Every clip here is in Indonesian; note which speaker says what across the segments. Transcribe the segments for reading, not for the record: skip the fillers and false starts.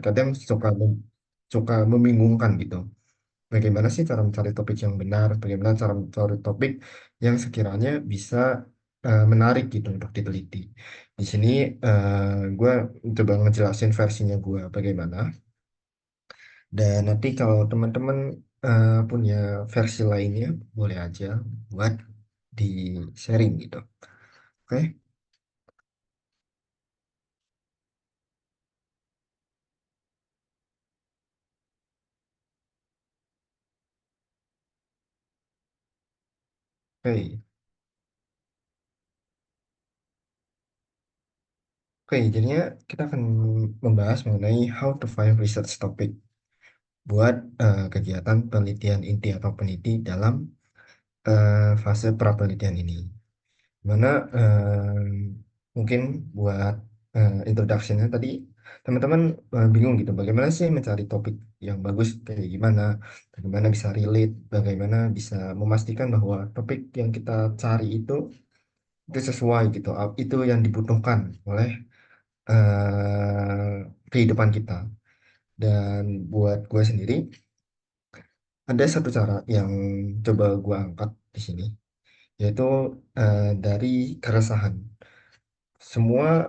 Speaker 1: kadang suka membingungkan gitu. Bagaimana sih cara mencari topik yang benar? Bagaimana cara mencari topik yang sekiranya bisa menarik gitu untuk diteliti. Di sini gue coba ngejelasin versinya gue bagaimana. Dan nanti kalau teman-teman punya versi lainnya, boleh aja buat di sharing gitu. Oke. Oke. Oke, jadinya kita akan membahas mengenai how to find research topic buat kegiatan penelitian inti atau peneliti dalam fase prapenelitian ini. Mana mungkin buat introduction-nya tadi teman-teman bingung gitu, bagaimana sih mencari topik yang bagus kayak gimana, bagaimana bisa relate, bagaimana bisa memastikan bahwa topik yang kita cari itu sesuai gitu, itu yang dibutuhkan oleh kehidupan kita. Dan buat gue sendiri, ada satu cara yang coba gue angkat di sini, yaitu dari keresahan. Semua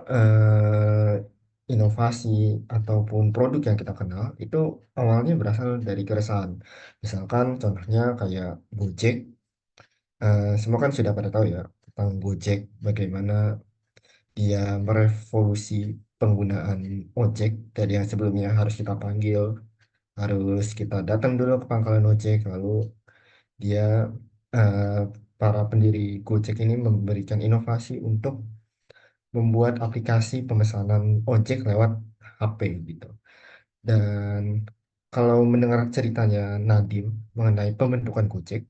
Speaker 1: inovasi ataupun produk yang kita kenal itu awalnya berasal dari keresahan. Misalkan contohnya kayak Gojek, semua kan sudah pada tahu ya tentang Gojek, bagaimana dia merevolusi penggunaan ojek dari yang sebelumnya harus kita panggil, harus kita datang dulu ke pangkalan ojek, lalu dia eh, para pendiri Gojek ini memberikan inovasi untuk membuat aplikasi pemesanan ojek lewat HP gitu. Dan kalau mendengar ceritanya Nadim mengenai pembentukan Gojek,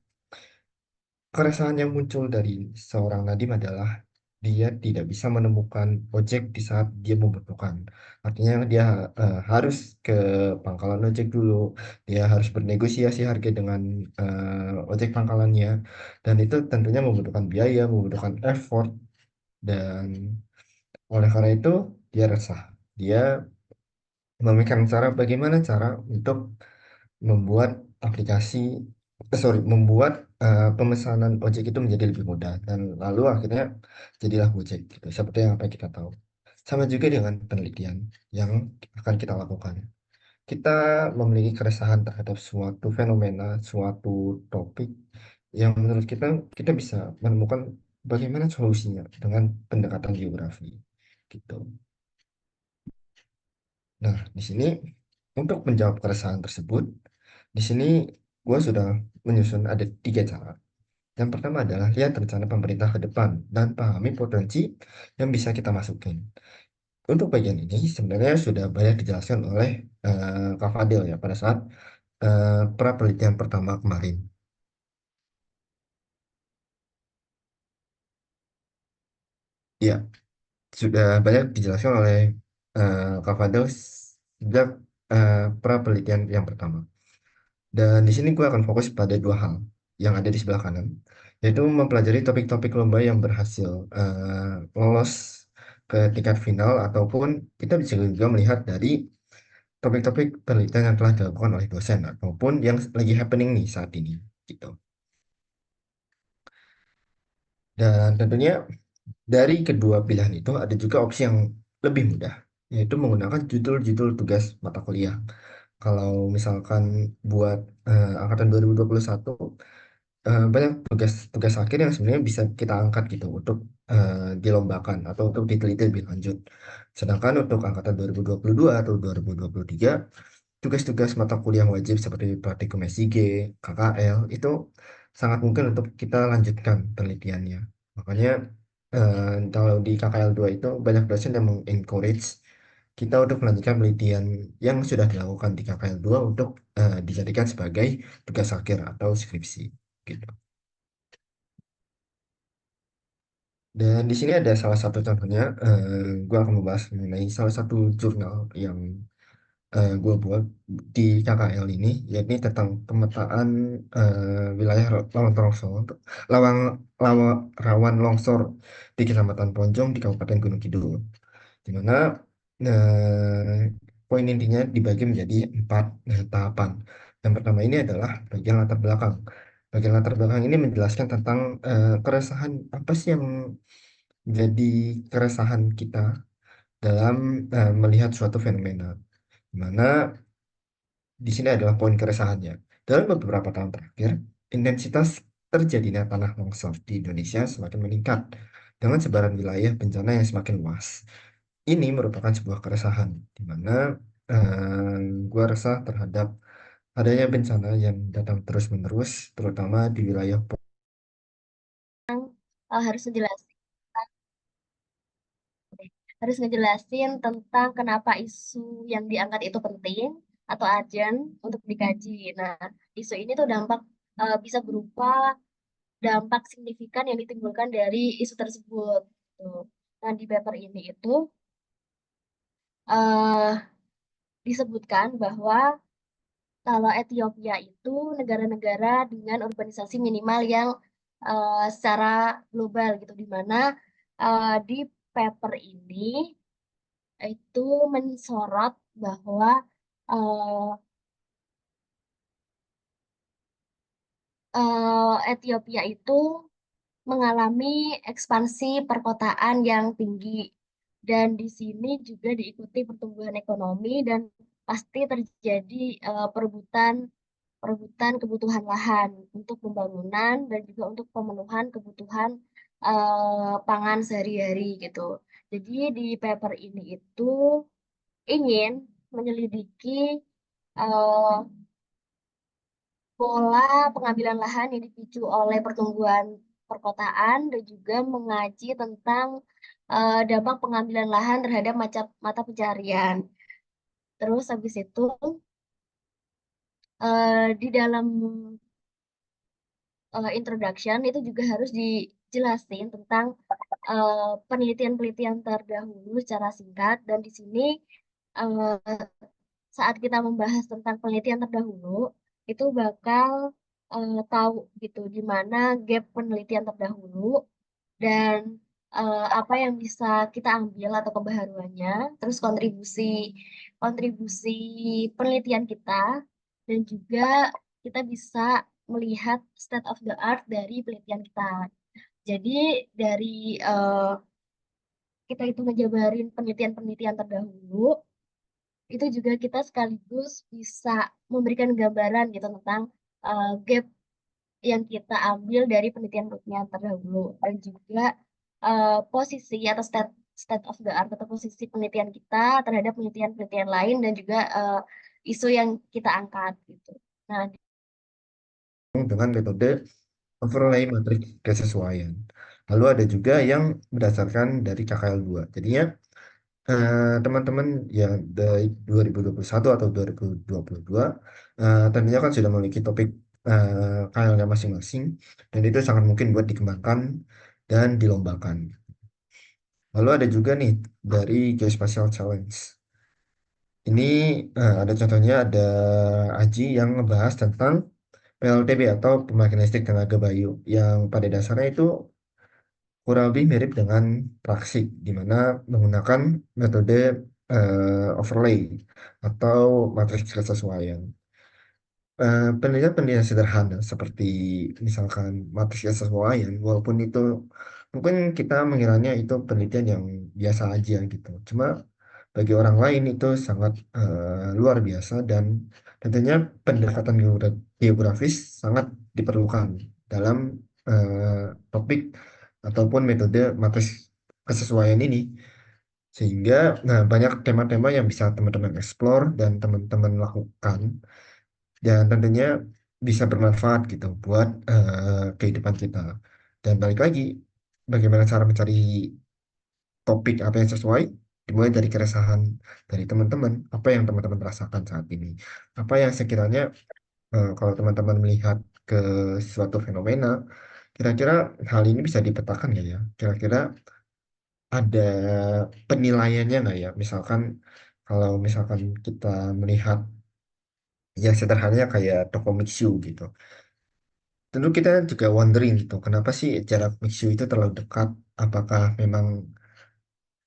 Speaker 1: keresahan yang muncul dari seorang Nadim adalah dia tidak bisa menemukan ojek di saat dia membutuhkan. Artinya dia harus ke pangkalan ojek dulu, dia harus bernegosiasi harga dengan ojek pangkalannya, dan itu tentunya membutuhkan biaya, membutuhkan effort, dan oleh karena itu dia resah. Dia memikirkan bagaimana cara untuk membuat aplikasi, membuat pemesanan ojek itu menjadi lebih mudah, dan lalu akhirnya jadilah Gojek gitu. Seperti yang apa yang kita tahu. Sama juga dengan penelitian yang akan kita lakukan. Kita memiliki keresahan terhadap suatu fenomena, suatu topik yang menurut kita bisa menemukan bagaimana solusinya dengan pendekatan geografi gitu. Nah, di sini untuk menjawab keresahan tersebut, di sini gue sudah menyusun ada 3 cara. Yang pertama adalah lihat rencana pemerintah ke depan dan pahami potensi yang bisa kita masukin. Untuk bagian ini sebenarnya sudah banyak dijelaskan oleh Kak Fadil ya pada saat pra penelitian pertama kemarin. Ya, sudah banyak dijelaskan oleh Kak Fadil sejak pra penelitian yang pertama. Dan di sini gue akan fokus pada 2 hal yang ada di sebelah kanan, yaitu mempelajari topik-topik lomba yang berhasil lolos ke tingkat final, ataupun kita bisa juga melihat dari topik-topik penelitian yang telah dilakukan oleh dosen ataupun yang lagi happening nih saat ini gitu. Dan tentunya dari kedua pilihan itu ada juga opsi yang lebih mudah, yaitu menggunakan judul-judul tugas mata kuliah. Kalau misalkan buat angkatan 2021, banyak tugas-tugas akhir yang sebenarnya bisa kita angkat gitu untuk dilombakan atau untuk diteliti lebih lanjut. Sedangkan untuk angkatan 2022 atau 2023, tugas-tugas mata kuliah wajib seperti praktikum S3, KKL itu sangat mungkin untuk kita lanjutkan penelitiannya. Makanya kalau di KKL 2 itu banyak dosen yang mengencourage kita untuk melanjutkan penelitian yang sudah dilakukan di KKL 2 untuk dijadikan sebagai tugas akhir atau skripsi gitu. Dan di sini ada salah satu contohnya, gue akan membahas mengenai salah satu jurnal yang gue buat di KKL ini, yakni tentang pemetaan wilayah lawang, rawan longsor di Kecamatan Ponjong di Kabupaten Gunung Kidul, di mana poin intinya dibagi menjadi empat tahapan. Yang pertama ini adalah bagian latar belakang. Bagian latar belakang ini menjelaskan tentang keresahan apa sih yang jadi keresahan kita dalam melihat suatu fenomena. Di mana di sini adalah poin keresahannya. Dalam beberapa tahun terakhir, intensitas terjadinya tanah longsor di Indonesia semakin meningkat dengan sebaran wilayah bencana yang semakin luas. Ini merupakan sebuah keresahan di mana gua resah terhadap adanya bencana yang datang terus-menerus, terutama di wilayah
Speaker 2: Harus ngejelasin harus ngejelasin tentang kenapa isu yang diangkat itu penting atau urgent untuk dikaji. Nah, isu ini tuh bisa berupa dampak signifikan yang ditimbulkan dari isu tersebut. Tuh. Nah, di paper ini itu eh, disebutkan bahwa kalau Ethiopia itu negara-negara dengan urbanisasi minimal yang secara global gitu, di mana di paper ini itu mensorot bahwa eh, Ethiopia itu mengalami ekspansi perkotaan yang tinggi dan di sini juga diikuti pertumbuhan ekonomi dan pasti terjadi perebutan perebutan kebutuhan lahan untuk pembangunan dan juga untuk pemenuhan kebutuhan pangan sehari-hari gitu. Jadi di paper ini itu ingin menyelidiki eh, pola pengambilan lahan yang dipicu oleh pertumbuhan perkotaan dan juga mengaji tentang dampak pengambilan lahan terhadap mata pencarian. Terus habis itu di dalam introduction itu juga harus dijelasin tentang penelitian-penelitian terdahulu secara singkat dan di sini eh, saat kita membahas tentang penelitian terdahulu itu bakal tahu gitu di mana gap penelitian terdahulu dan apa yang bisa kita ambil atau kebaharuannya, terus kontribusi kontribusi penelitian kita dan juga kita bisa melihat state of the art dari penelitian kita. Jadi dari eh, kita itu ngejabarin penelitian-penelitian terdahulu, itu juga kita sekaligus bisa memberikan gambaran gitu tentang gap yang kita ambil dari penelitian-penelitian terdahulu dan juga posisi atau state of the art atau posisi penelitian kita terhadap penelitian-penelitian lain dan juga isu yang kita angkat gitu. Nah,
Speaker 1: dengan metode overlay matriks kesesuaian. Lalu ada juga yang berdasarkan dari KKL 2. Jadinya teman-teman yang dari 2021 atau 2022 tentunya kan sudah memiliki topik KL-nya masing-masing dan itu sangat mungkin buat dikembangkan dan dilombakan. Lalu ada juga nih dari Geospatial Challenge. Ini ada contohnya ada Aji yang ngebahas tentang PLTB atau pembangkit listrik tenaga bayu yang pada dasarnya itu kurang lebih mirip dengan praksik di mana menggunakan metode overlay atau matriks kesesuaian. Penelitian-penelitian sederhana seperti misalkan matriks kesesuaian, walaupun itu mungkin kita mengiranya itu penelitian yang biasa aja gitu. Cuma bagi orang lain itu sangat luar biasa dan tentunya pendekatan geografis sangat diperlukan dalam topik ataupun metode matriks kesesuaian ini. Sehingga banyak tema-tema yang bisa teman-teman explore dan teman-teman lakukan dan tentunya bisa bermanfaat gitu buat kehidupan kita. Dan balik lagi, bagaimana cara mencari topik apa yang sesuai, dimulai dari keresahan dari teman-teman, apa yang teman-teman rasakan saat ini, apa yang sekiranya kalau teman-teman melihat ke suatu fenomena, kira-kira hal ini bisa dipetakan nggak ya? Kira-kira ada penilaiannya nggak ya? Misalkan kalau misalkan kita melihat yang sederhananya kayak toko mixu gitu. Tentu kita juga wondering gitu, kenapa sih jarak mixu itu terlalu dekat? Apakah memang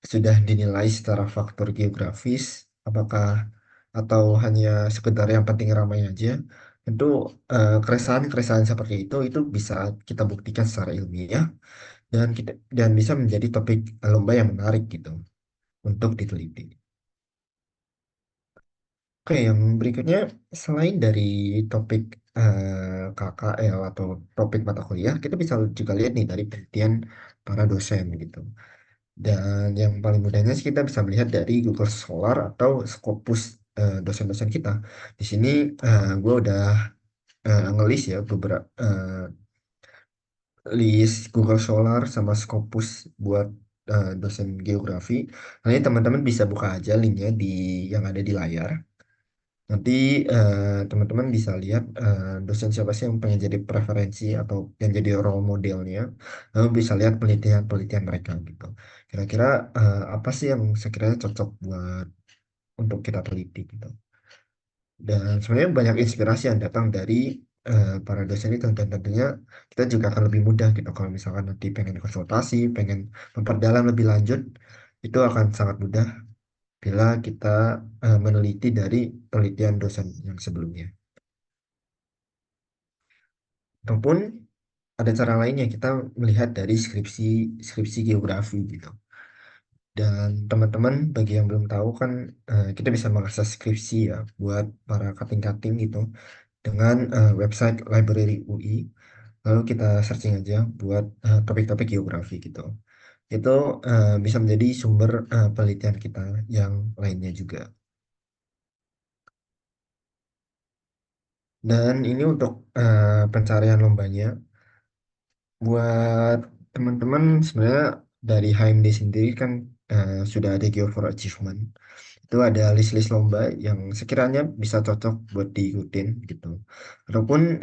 Speaker 1: sudah dinilai secara faktor geografis? Apakah atau hanya sekedar yang penting ramai aja, tentu keresahan-keresahan seperti itu bisa kita buktikan secara ilmiah dan bisa menjadi topik lomba yang menarik gitu untuk diteliti. Oke, yang berikutnya selain dari topik KKL atau topik mata kuliah, kita bisa juga lihat nih dari penelitian para dosen gitu. Dan yang paling mudahnya sih kita bisa melihat dari Google Scholar atau Scopus dosen-dosen kita. Di sini gue udah ngelis ya beberapa list Google Scholar sama Scopus buat dosen geografi. Nanti teman-teman bisa buka aja linknya di yang ada di layar. Nanti teman-teman bisa lihat dosen siapa sih yang pengen jadi preferensi atau yang jadi role modelnya. Lalu bisa lihat penelitian-penelitian mereka gitu. Kira-kira apa sih yang sekiranya cocok buat untuk kita teliti gitu. Dan sebenarnya banyak inspirasi yang datang dari para dosen itu dan tentunya kita juga akan lebih mudah gitu kalau misalkan nanti pengen konsultasi, pengen memperdalam lebih lanjut, itu akan sangat mudah bila kita meneliti dari penelitian dosen yang sebelumnya. Ataupun ada cara lainnya kita melihat dari skripsi skripsi geografi gitu. Dan teman-teman bagi yang belum tahu kan kita bisa mengakses skripsi ya buat para kating-kating gitu dengan website Library UI. Lalu kita searching aja buat topik-topik geografi gitu. Itu bisa menjadi sumber penelitian kita yang lainnya juga. Dan ini untuk pencarian lombanya. Buat teman-teman sebenarnya dari HMD sendiri kan sudah ada Gear for Achievement. Itu ada list-list lomba yang sekiranya bisa cocok buat diikutin gitu. Ataupun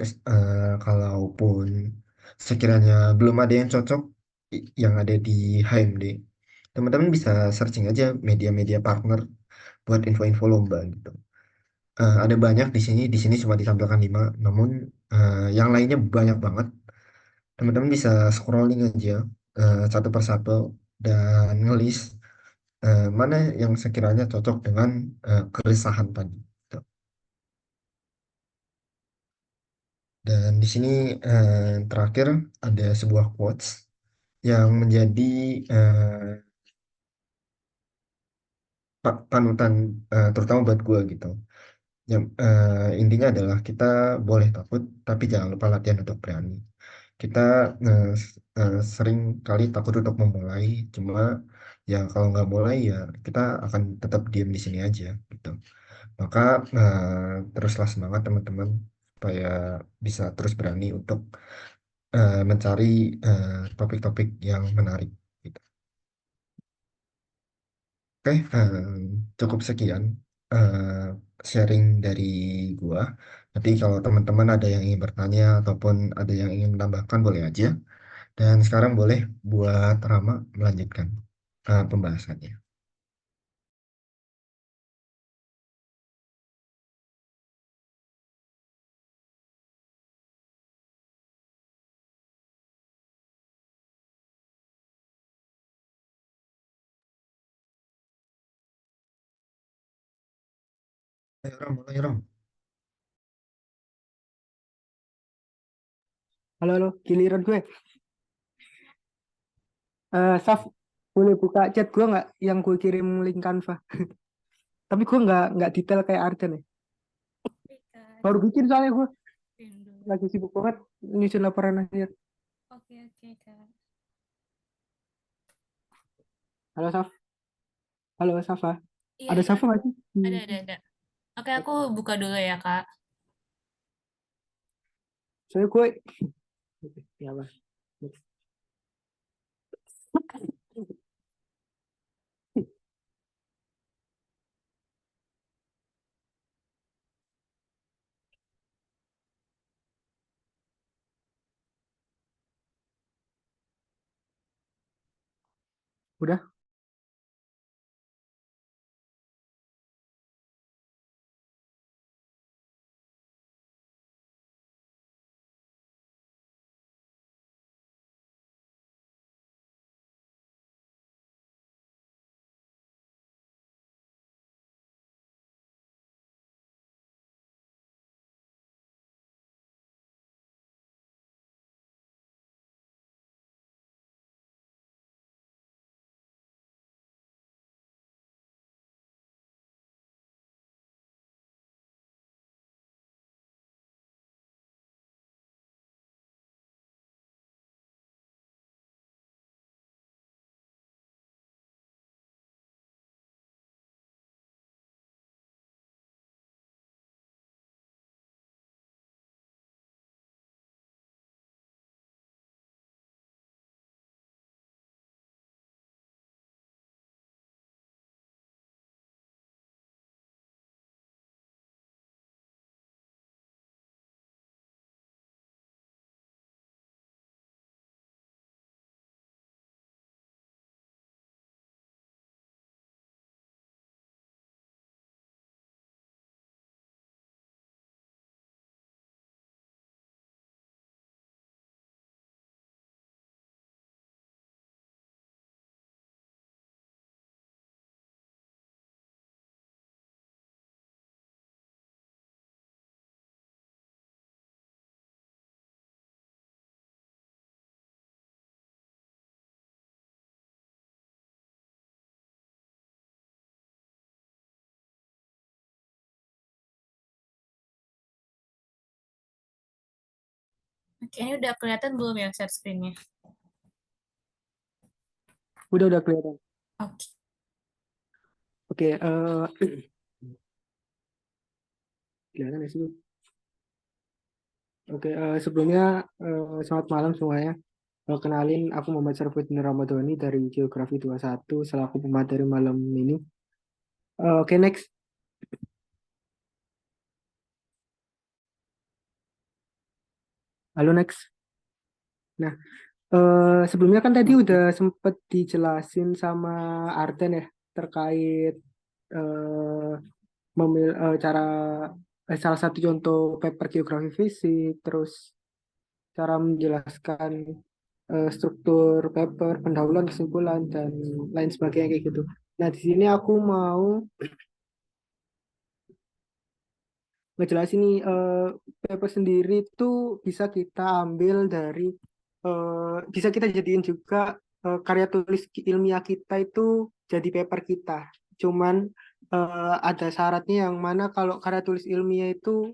Speaker 1: kalaupun sekiranya belum ada yang cocok yang ada di HMD, teman-teman bisa searching aja media-media partner buat info-info lomba gitu. Ada banyak di sini. Di sini cuma ditampilkan 5, namun yang lainnya banyak banget. Teman-teman bisa scrolling aja satu persatu dan ngelis mana yang sekiranya cocok dengan keresahan tadi. Gitu. Dan di sini terakhir ada sebuah quotes yang menjadi eh, panutan terutama buat gue gitu. Yang intinya adalah kita boleh takut, tapi jangan lupa latihan untuk berani. Kita sering kali takut untuk memulai, cuma ya kalau nggak mulai ya kita akan tetap diam di sini aja gitu. Maka teruslah semangat teman-teman supaya bisa terus berani untuk mencari topik-topik yang menarik gitu. Oke, cukup sekian eh, sharing dari gua. Nanti kalau teman-teman ada yang ingin bertanya ataupun ada yang ingin menambahkan boleh aja. Dan sekarang boleh buat Rama melanjutkan pembahasannya. Ayo Ram, mulai Ram.
Speaker 3: Halo, halo, giliran gue. Saf, boleh buka chat gue nggak yang gue kirim link Canva? Tapi gue nggak detail kayak Arden ya.
Speaker 4: Oke, Kak.
Speaker 3: Baru bikin soalnya gue
Speaker 4: Rindu.
Speaker 3: lagi sibuk banget nyusun laporan akhir.
Speaker 4: Oke, oke, Kak.
Speaker 3: Halo Saf, halo Safa.
Speaker 4: Iya,
Speaker 3: Ada
Speaker 4: iya.
Speaker 3: Safa nggak sih?
Speaker 4: Ada. Oke, aku buka dulu ya, Kak.
Speaker 3: Soalnya gue, ya Mas. Udah.
Speaker 4: Oke, ini udah kelihatan belum ya share screen-nya?
Speaker 3: Udah kelihatan.
Speaker 4: Oke.
Speaker 3: Oke, kelihatan ya sih? Oke, sebelumnya selamat malam semuanya. Kenalin, aku Muhammad Syarfuddin Ramadhani dari Geografi 21 selaku pemateri malam ini. Oke, next. Halo, next. Nah, sebelumnya kan tadi udah sempet dijelasin sama Arten ya terkait eh, cara salah satu contoh paper geografi fisik, terus cara menjelaskan struktur paper, pendahuluan, kesimpulan dan lain sebagainya kayak gitu. Nah, di sini aku mau ngejelasin nih paper sendiri itu bisa kita ambil dari bisa kita jadiin juga karya tulis ilmiah kita itu jadi paper kita. Cuman ada syaratnya yang mana kalau karya tulis ilmiah itu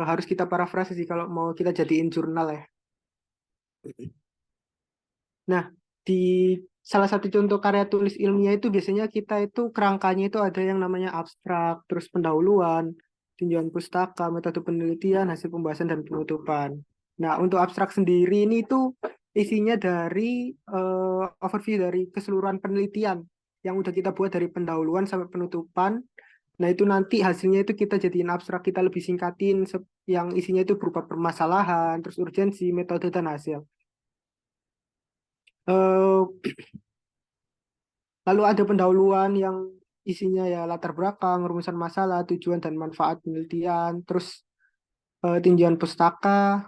Speaker 3: harus kita parafrase sih kalau mau kita jadiin jurnal ya. Nah, di salah satu contoh karya tulis ilmiah itu biasanya kita itu kerangkanya itu ada yang namanya abstrak, terus pendahuluan, tinjauan pustaka, metode penelitian, hasil pembahasan dan penutupan. Nah, untuk abstrak sendiri ini itu isinya dari overview dari keseluruhan penelitian yang udah kita buat dari pendahuluan sampai penutupan. Nah, itu nanti hasilnya itu kita jadiin abstrak, kita lebih singkatin yang isinya itu berupa permasalahan, terus urgensi, metode dan hasil. Eh, Lalu ada pendahuluan yang isinya ya latar belakang, rumusan masalah, tujuan dan manfaat penelitian, terus tinjauan pustaka,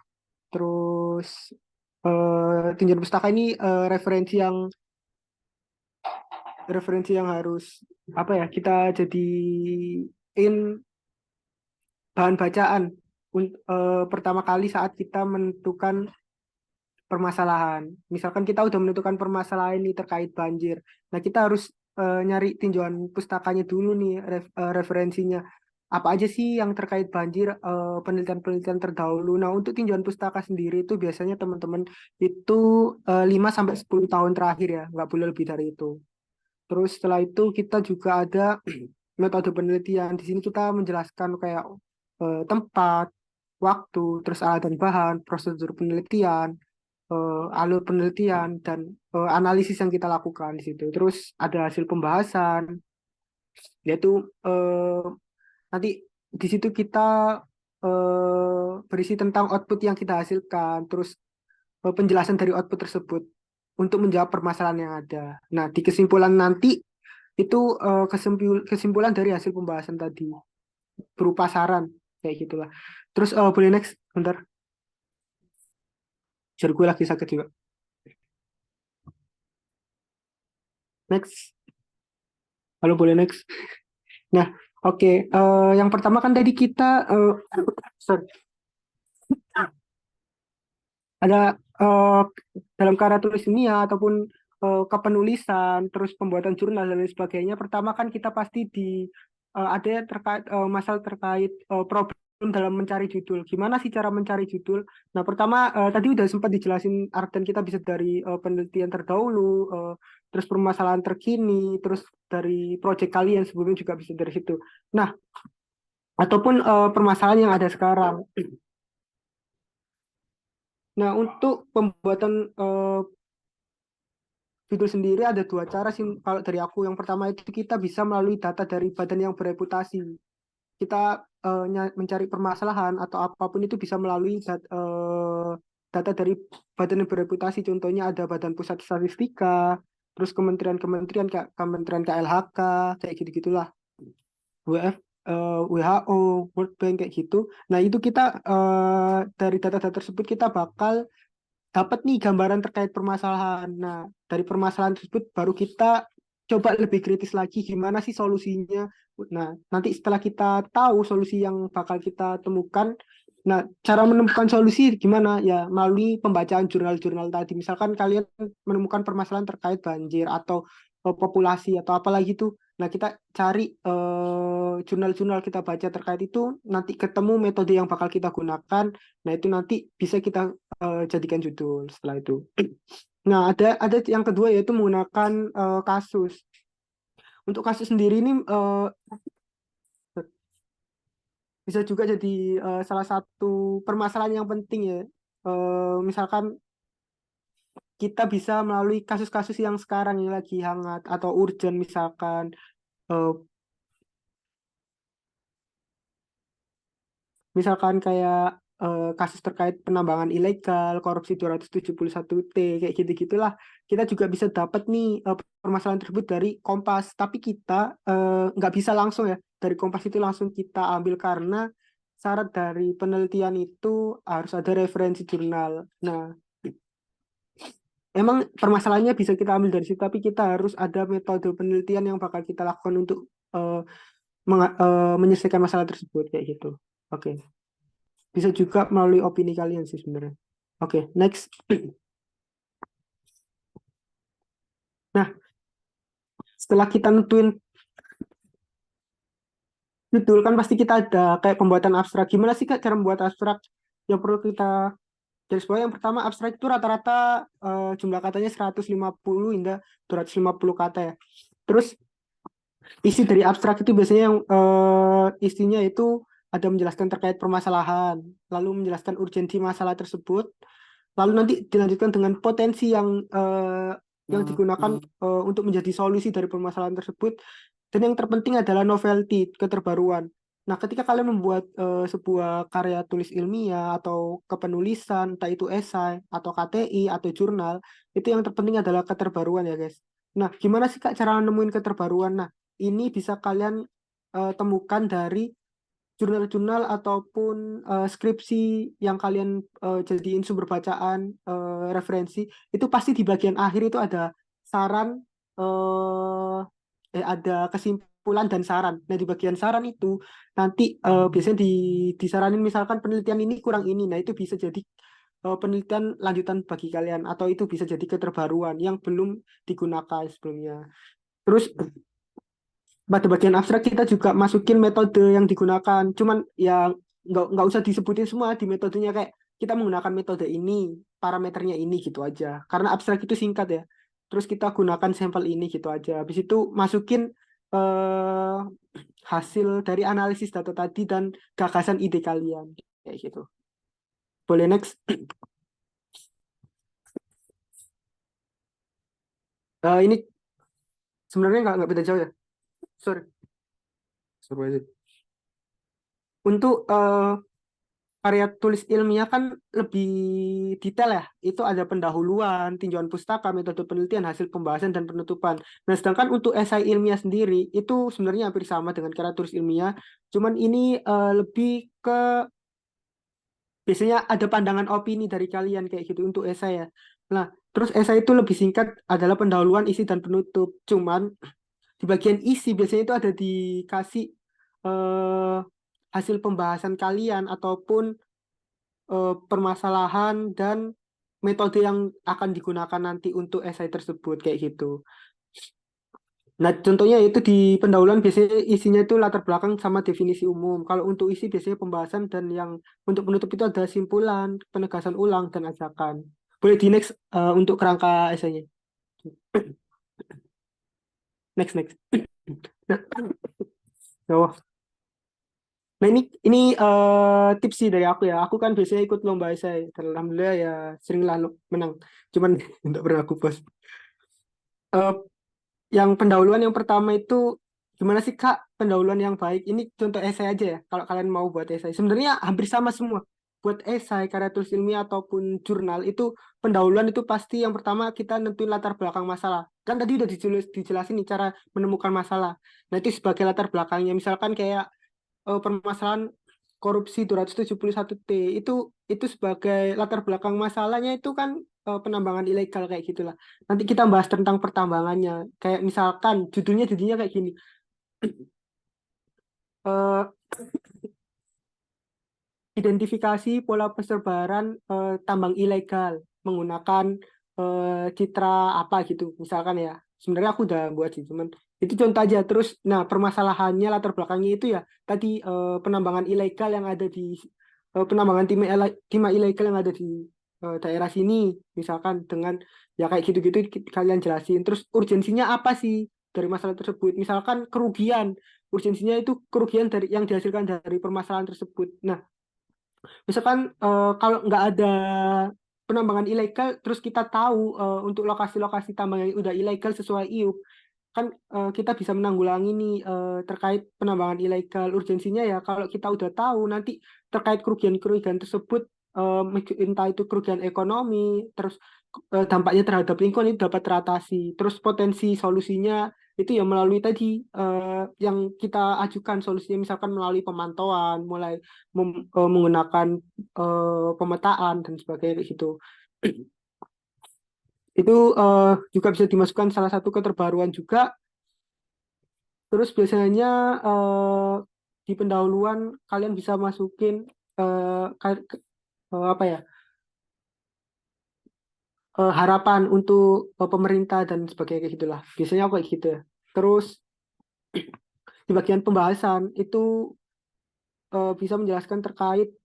Speaker 3: terus tinjauan pustaka ini referensi yang harus apa ya kita jadiin bahan bacaan pertama kali saat kita menentukan permasalahan. Misalkan kita udah menentukan permasalahan ini terkait banjir. Nah, kita harus nyari tinjauan pustakanya dulu nih, referensinya. Apa aja sih yang terkait banjir, penelitian-penelitian terdahulu. Nah, untuk tinjauan pustaka sendiri itu biasanya teman-teman itu 5 sampai 10 tahun terakhir ya, nggak boleh lebih dari itu. Terus setelah itu kita juga ada metode penelitian. Di sini kita menjelaskan kayak tempat, waktu, terus alat dan bahan, prosedur penelitian, alur penelitian dan analisis yang kita lakukan di situ. Terus ada hasil pembahasan, yaitu nanti di situ kita berisi tentang output yang kita hasilkan, terus penjelasan dari output tersebut untuk menjawab permasalahan yang ada. Nah, di kesimpulan nanti itu kesimpulan dari hasil pembahasan tadi berupa saran kayak gitulah. Terus boleh next, bentar. Jar gue lagi sakit juga. Next. Halo, boleh next. Nah, oke. Yang pertama kan tadi kita sorry, ada dalam karya tulis ilmiah ataupun kepenulisan, terus pembuatan jurnal dan lain sebagainya. Pertama kan kita pasti ada terkait masalah terkait problem dalam mencari judul. Gimana sih cara mencari judul? Nah, pertama tadi udah sempat dijelasin Arten, kita bisa dari penelitian terdahulu, terus permasalahan terkini, terus dari proyek kalian sebelumnya juga bisa dari situ. Nah, ataupun permasalahan yang ada sekarang. Nah, untuk pembuatan judul sendiri ada dua cara sih kalau dari aku. Yang pertama itu kita bisa melalui data dari badan yang bereputasi. Kita mencari permasalahan atau apapun itu bisa melalui data dari badan yang bereputasi. Contohnya ada Badan Pusat Statistika, terus kementerian-kementerian kayak Kementerian KLHK, kayak gitu-gitulah. WHO, World Bank kayak gitu. Nah, itu kita dari data-data tersebut kita bakal dapat nih gambaran terkait permasalahan. Nah, dari permasalahan tersebut baru kita coba lebih kritis lagi gimana sih solusinya. Nah, nanti setelah kita tahu solusi yang bakal kita temukan, nah, cara menemukan solusi gimana? Ya, melalui pembacaan jurnal-jurnal tadi. Misalkan kalian menemukan permasalahan terkait banjir atau populasi atau apalagi itu. Nah, kita cari jurnal-jurnal kita baca terkait itu, nanti ketemu metode yang bakal kita gunakan. Nah, itu nanti bisa kita jadikan judul setelah itu. Nah, ada yang kedua yaitu menggunakan kasus. Untuk kasus sendiri ini bisa juga jadi salah satu permasalahan yang penting ya. Misalkan kita bisa melalui kasus-kasus yang sekarang ini lagi hangat atau urgent, misalkan eh, kayak kasus terkait penambangan ilegal, korupsi 271T, kayak gitu-gitulah. Kita juga bisa dapat nih permasalahan tersebut dari Kompas, tapi kita nggak bisa langsung ya dari Kompas itu langsung kita ambil karena syarat dari penelitian itu harus ada referensi jurnal. Nah, emang permasalahannya bisa kita ambil dari situ, tapi kita harus ada metode penelitian yang bakal kita lakukan untuk menyelesaikan masalah tersebut kayak gitu. Oke. Bisa juga melalui opini kalian sih sebenarnya. Oke, next. Nah, setelah kita nentuin judul kan pasti kita ada kayak pembuatan abstrak. Gimana sih Kak cara membuat abstrak? Yang perlu kita garis bawahi yang pertama, abstrak itu rata-rata jumlah katanya 150 hingga 250 kata ya. Terus isi dari abstrak itu biasanya yang isinya itu ada menjelaskan terkait permasalahan, lalu menjelaskan urgensi masalah tersebut, lalu nanti dilanjutkan dengan potensi yang digunakan untuk menjadi solusi dari permasalahan tersebut, dan yang terpenting adalah novelty, keterbaruan. Nah, ketika kalian membuat sebuah karya tulis ilmiah atau kepenulisan, entah itu esai atau KTI atau jurnal, itu yang terpenting adalah keterbaruan ya guys. Nah, gimana sih Kak cara nemuin keterbaruan? Nah, ini bisa kalian temukan dari jurnal-jurnal ataupun skripsi yang kalian jadiin sumber bacaan, referensi, itu pasti di bagian akhir itu ada saran, ada kesimpulan dan saran. Nah, di bagian saran itu nanti biasanya disaranin misalkan penelitian ini kurang ini. Nah, itu bisa jadi penelitian lanjutan bagi kalian, atau itu bisa jadi keterbaruan yang belum digunakan sebelumnya. Terus pada bagian abstrak kita juga masukin metode yang digunakan. Cuman ya nggak usah disebutin semua di metodenya, kayak kita menggunakan metode ini, parameternya ini gitu aja. Karena abstrak itu singkat ya. Terus kita gunakan sampel ini gitu aja. Habis itu masukin eh, hasil dari analisis data tadi dan gagasan ide kalian kayak gitu. Boleh next. Ini sebenarnya nggak beda jauh ya. Sorry. Sorry aja. Untuk karya tulis ilmiah kan lebih detail ya. Itu ada pendahuluan, tinjauan pustaka, metode penelitian, hasil pembahasan, dan penutupan. Nah, sedangkan untuk esai ilmiah sendiri, itu sebenarnya hampir sama dengan karya tulis ilmiah. Cuman ini lebih ke, biasanya ada pandangan opini dari kalian kayak gitu untuk esai ya. Nah, terus esai itu lebih singkat, adalah pendahuluan, isi, dan penutup. Cuman di bagian isi biasanya itu ada dikasih eh, hasil pembahasan kalian ataupun permasalahan dan metode yang akan digunakan nanti untuk esai tersebut kayak gitu. Nah, contohnya itu di pendahuluan biasanya isinya itu latar belakang sama definisi umum. Kalau untuk isi biasanya pembahasan, dan yang untuk penutup itu ada simpulan, penegasan ulang, dan ajakan. Boleh di next untuk kerangka esainya. Next, next. Nah, oh. Nah, ini tips sih dari aku ya. Aku kan biasanya ikut lomba esai. Dan alhamdulillah ya seringlah menang. Cuman tidak pernah aku post. Eh, yang pendahuluan yang pertama itu gimana sih Kak pendahuluan yang baik? Ini contoh esai aja ya. Kalau kalian mau buat esai, sebenarnya hampir sama semua. Buat esai, karya tulis ilmiah ataupun jurnal itu pendahuluan itu pasti yang pertama kita nentuin latar belakang masalah. Kan tadi udah dijelasin nih cara menemukan masalah. Nah, itu sebagai latar belakangnya. Misalkan kayak permasalahan korupsi 271T itu sebagai latar belakang masalahnya itu kan penambangan ilegal kayak gitulah. Nanti kita bahas tentang pertambangannya. Kayak misalkan judulnya kayak gini. Eh, Identifikasi pola persebaran tambang ilegal menggunakan citra apa gitu. Misalkan ya. Sebenarnya aku udah buat sih, cuman Itu contoh aja. Terus, nah permasalahannya latar belakangnya itu ya tadi penambangan ilegal yang ada di penambangan timah ilegal yang ada di daerah sini, misalkan dengan ya kayak gitu-gitu kalian jelasin. Terus urgensinya apa sih dari masalah tersebut? Misalkan kerugian, urgensinya itu kerugian dari yang dihasilkan dari permasalahan tersebut. Nah, misalkan kalau nggak ada penambangan ilegal, terus kita tahu untuk lokasi-lokasi tambang yang udah ilegal sesuai IUP, kan kita bisa menanggulangi nih terkait penambangan ilegal. Urgensinya ya kalau kita udah tahu nanti terkait kerugian-kerugian tersebut, entah itu kerugian ekonomi, terus dampaknya terhadap lingkungan itu dapat teratasi. Terus potensi solusinya itu ya melalui tadi yang kita ajukan solusinya, misalkan melalui pemantauan, mulai menggunakan pemetaan dan sebagainya kayak gitu. Itu juga bisa dimasukkan salah satu keterbaruan juga. Terus biasanya di pendahuluan kalian bisa masukin apa ya, harapan untuk pemerintah dan sebagainya kayak gitulah. Biasanya aku kayak gitu ya. Terus di bagian pembahasan itu bisa menjelaskan terkait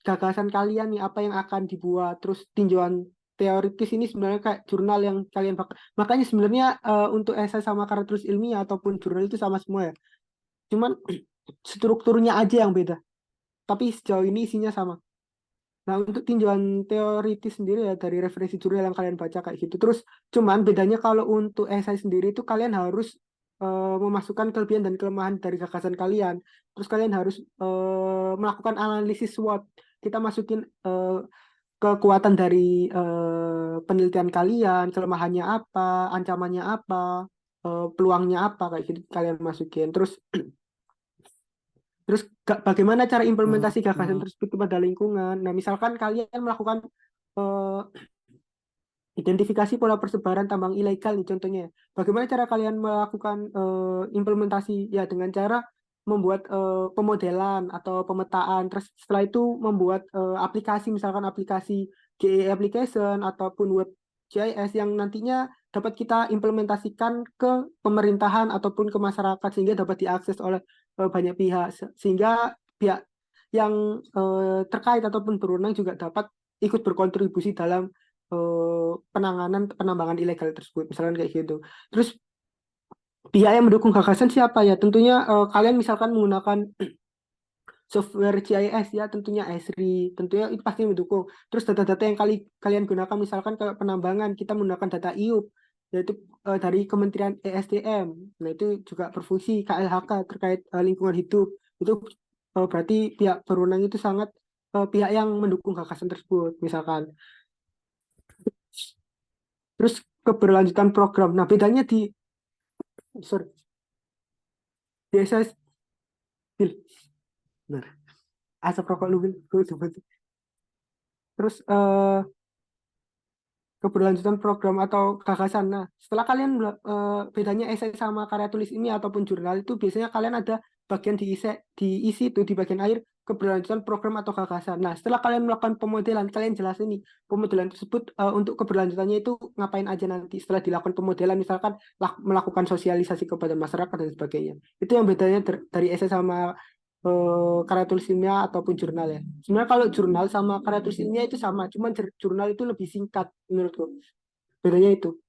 Speaker 3: gagasan kalian nih, apa yang akan dibuat. Terus tinjauan teoritis ini sebenarnya kayak jurnal yang kalian pakai. Makanya sebenarnya untuk esai sama karya tulis ilmiah ataupun jurnal itu sama semua ya. Cuman strukturnya aja yang beda. Tapi sejauh ini isinya sama. Nah, untuk tinjauan teoritis sendiri ya dari referensi jurnal yang kalian baca kayak gitu. Terus cuman bedanya kalau untuk esai sendiri itu kalian harus memasukkan kelebihan dan kelemahan dari gagasan kalian. Terus kalian harus melakukan analisis SWOT. Kita masukin kekuatan dari penelitian kalian, kelemahannya apa, ancamannya apa, peluangnya apa kayak gitu kalian masukin. Terus bagaimana cara implementasi gagasan tersebut kepada lingkungan? Nah, misalkan kalian melakukan eh, identifikasi pola persebaran tambang ilegal nih contohnya. Bagaimana cara kalian melakukan implementasi? Ya dengan cara membuat pemodelan atau pemetaan. Terus setelah itu membuat aplikasi, misalkan aplikasi GE application ataupun web GIS yang nantinya dapat kita implementasikan ke pemerintahan ataupun ke masyarakat sehingga dapat diakses oleh banyak pihak, sehingga pihak yang terkait ataupun berwenang juga dapat ikut berkontribusi dalam penanganan penambangan ilegal tersebut, misalkan kayak gitu. Terus pihak yang mendukung gagasan siapa ya? Tentunya kalian misalkan menggunakan software GIS ya, tentunya Esri, tentunya itu pasti mendukung. Terus data-data yang kalian gunakan misalkan ke penambangan, kita menggunakan data IUP, yaitu dari Kementerian ESDM. Nah, itu juga berfungsi KLHK terkait lingkungan hidup. Itu berarti pihak berwenang itu sangat pihak yang mendukung gagasan tersebut, misalkan. Terus keberlanjutan program. Nah, bedanya sorry, di SS, Bil, benar. Asap rokok lu, Bil. Terus keberlanjutan program atau gagasan. Nah, setelah kalian bedanya esai sama karya tulis ini ataupun jurnal itu biasanya kalian ada bagian diisi itu di bagian akhir keberlanjutan program atau gagasan. Nah, setelah kalian melakukan pemodelan, kalian jelasin nih pemodelan tersebut untuk keberlanjutannya itu ngapain aja nanti setelah dilakukan pemodelan, misalkan melakukan sosialisasi kepada masyarakat dan sebagainya. Itu yang bedanya dari esai sama karya tulis ilmiah ataupun jurnal ya. Sebenarnya kalau jurnal sama karya tulis ilmiah itu sama, cuman jurnal itu lebih singkat menurutku. Bedanya itu.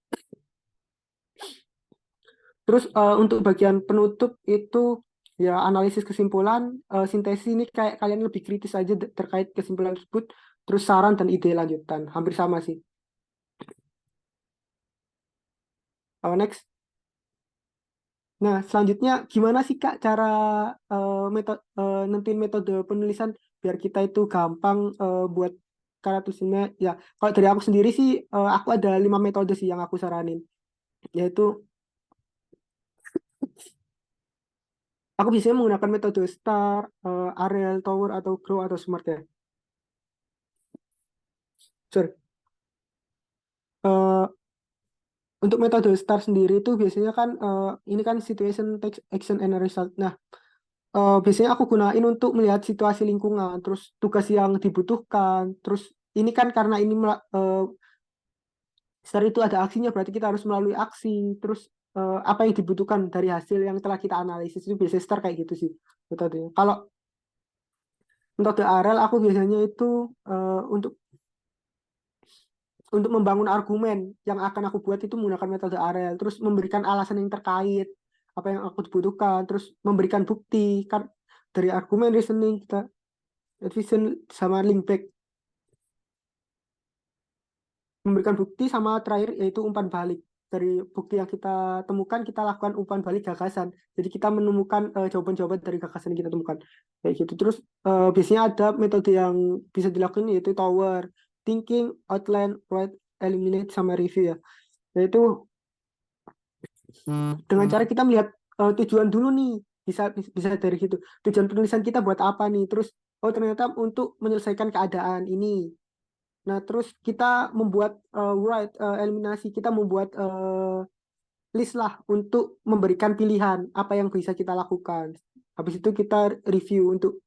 Speaker 3: Terus untuk bagian penutup itu ya analisis kesimpulan, sintesis ini kayak kalian lebih kritis aja terkait kesimpulan tersebut, terus saran dan ide lanjutan, hampir sama sih. Next. Nah, selanjutnya gimana sih Kak cara nentuin metode penulisan biar kita itu gampang buat karya tulisnya? Ya, kalau dari aku sendiri sih, aku ada 5 metode sih yang aku saranin, yaitu aku biasanya menggunakan metode STAR, Arial, Tower, atau Grow, atau Smart ya. Sorry. Eh, untuk metode STAR sendiri itu biasanya kan ini kan situation, text, action, and result. Nah, biasanya aku gunain untuk melihat situasi lingkungan, terus tugas yang dibutuhkan, terus ini kan karena ini STAR itu ada aksinya, berarti kita harus melalui aksi, terus apa yang dibutuhkan dari hasil yang telah kita analisis itu biasanya start kayak gitu sih metodenya. Kalau metode RL aku biasanya itu untuk membangun argumen yang akan aku buat itu menggunakan metode RL, terus memberikan alasan yang terkait apa yang aku butuhkan, terus memberikan bukti kan dari argumen reasoning kita reason sama link back, memberikan bukti sama terakhir yaitu umpan balik. Dari bukti yang kita temukan kita lakukan umpan balik gagasan, jadi kita menemukan jawaban-jawaban dari gagasan yang kita temukan kayak gitu. Terus biasanya ada metode yang bisa dilakukan yaitu tower thinking, outline, write, eliminate sama review ya, yaitu dengan cara kita melihat tujuan dulu nih, bisa bisa dari situ tujuan penulisan kita buat apa nih, terus oh ternyata untuk menyelesaikan keadaan ini. Nah, terus kita membuat eliminasi, kita membuat list lah untuk memberikan pilihan apa yang bisa kita lakukan. Habis itu kita review untuk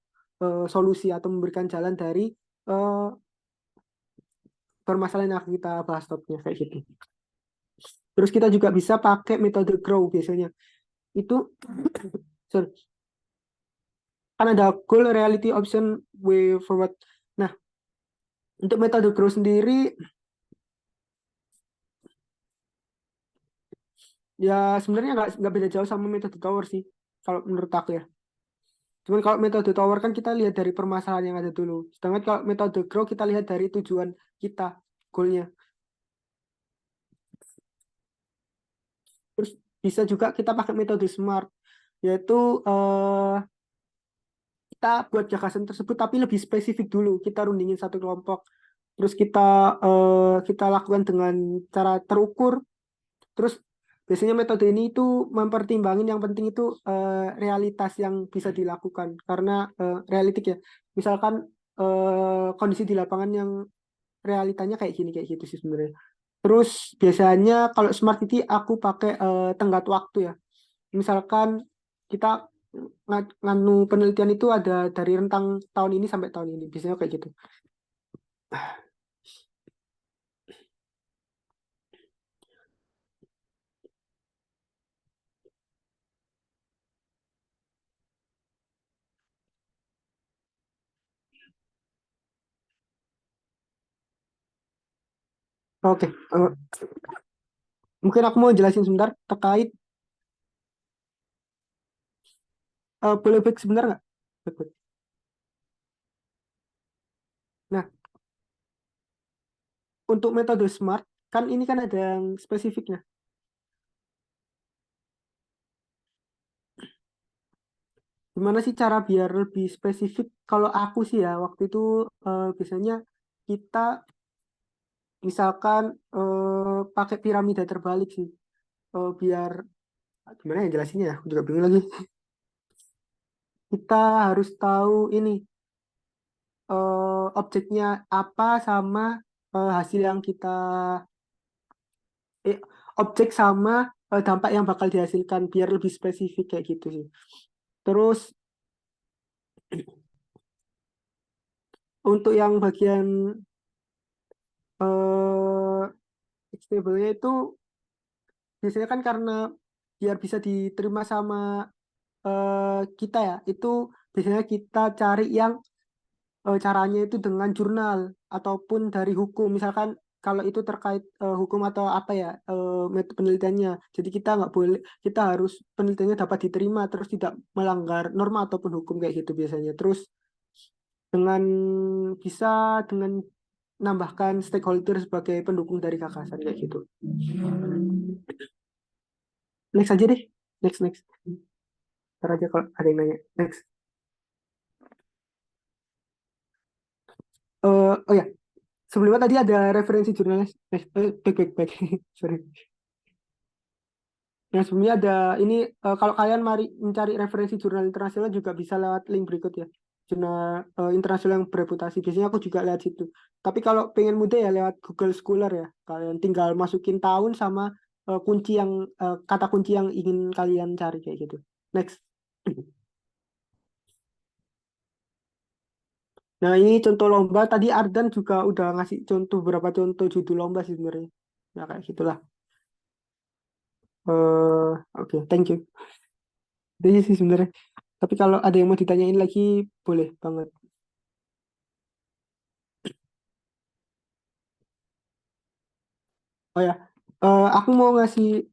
Speaker 3: solusi atau memberikan jalan dari eh, permasalahan yang akan kita bahas topnya kayak gitu. Terus kita juga bisa pakai metode grow biasanya. Itu sorry, kan ada goal, reality, option, way forward. Nah, untuk metode grow sendiri ya sebenarnya nggak beda jauh sama metode tower sih kalau menurut aku ya. Cuman kalau metode tower kan kita lihat dari permasalahan yang ada dulu. Sedangkan kalau metode grow kita lihat dari tujuan kita, goalnya. Terus bisa juga kita pakai metode smart, yaitu kita buat gagasan tersebut tapi lebih spesifik dulu. Kita rundingin satu kelompok. Terus kita lakukan dengan cara terukur. Terus biasanya metode ini itu mempertimbangin yang penting itu realitas yang bisa dilakukan karena realitik ya. Misalkan kondisi di lapangan yang realitanya kayak gitu sih sebenarnya. Terus biasanya kalau smart city aku pakai tenggat waktu ya. Misalkan kita nganu penelitian itu ada dari rentang tahun ini sampai tahun ini. Biasanya kayak gitu. Oke, mungkin aku mau jelasin sebentar terkait boleh back sebentar nggak? Back. Nah, untuk metode smart kan ini kan ada yang spesifiknya. Gimana sih cara biar lebih spesifik? Kalau aku sih ya waktu itu biasanya kita misalkan pakai piramida terbalik sih. Biar gimana ya jelasinnya ya? Aku juga bingung lagi. Kita harus tahu ini objeknya apa sama hasil yang kita eh, objek sama dampak yang bakal dihasilkan biar lebih spesifik kayak gitu sih. Terus untuk yang bagian eh stable-nya itu biasanya kan karena biar bisa diterima sama kita ya, itu biasanya kita cari yang caranya itu dengan jurnal ataupun dari hukum. Misalkan kalau itu terkait hukum atau apa ya metode penelitiannya. Jadi kita nggak boleh, kita harus penelitiannya dapat diterima terus tidak melanggar norma ataupun hukum kayak gitu biasanya. Terus dengan dengan nambahkan stakeholder sebagai pendukung dari gagasan kayak gitu. Next aja deh. Next. Ntar aja kalau ada yang nanya. Next. Oh ya, sebelumnya tadi ada referensi jurnalis. Back. Sorry. Nah, sebelumnya ada ini kalau kalian mari mencari referensi jurnal internasional juga bisa lewat link berikut ya. Jurnal internasional yang bereputasi. Biasanya aku juga lihat situ. Tapi kalau pengen mudah ya lewat Google Scholar ya. Kalian tinggal masukin tahun sama kata kunci yang ingin kalian cari kayak gitu. Next. Nah, ini contoh lomba. Tadi Ardan juga udah ngasih contoh beberapa contoh judul lomba sih sebenarnya. Ya kayak gitulah. Oke, thank you. Itu aja sih sebenarnya. Tapi kalau ada yang mau ditanyain lagi, boleh banget. Oh ya, aku mau ngasih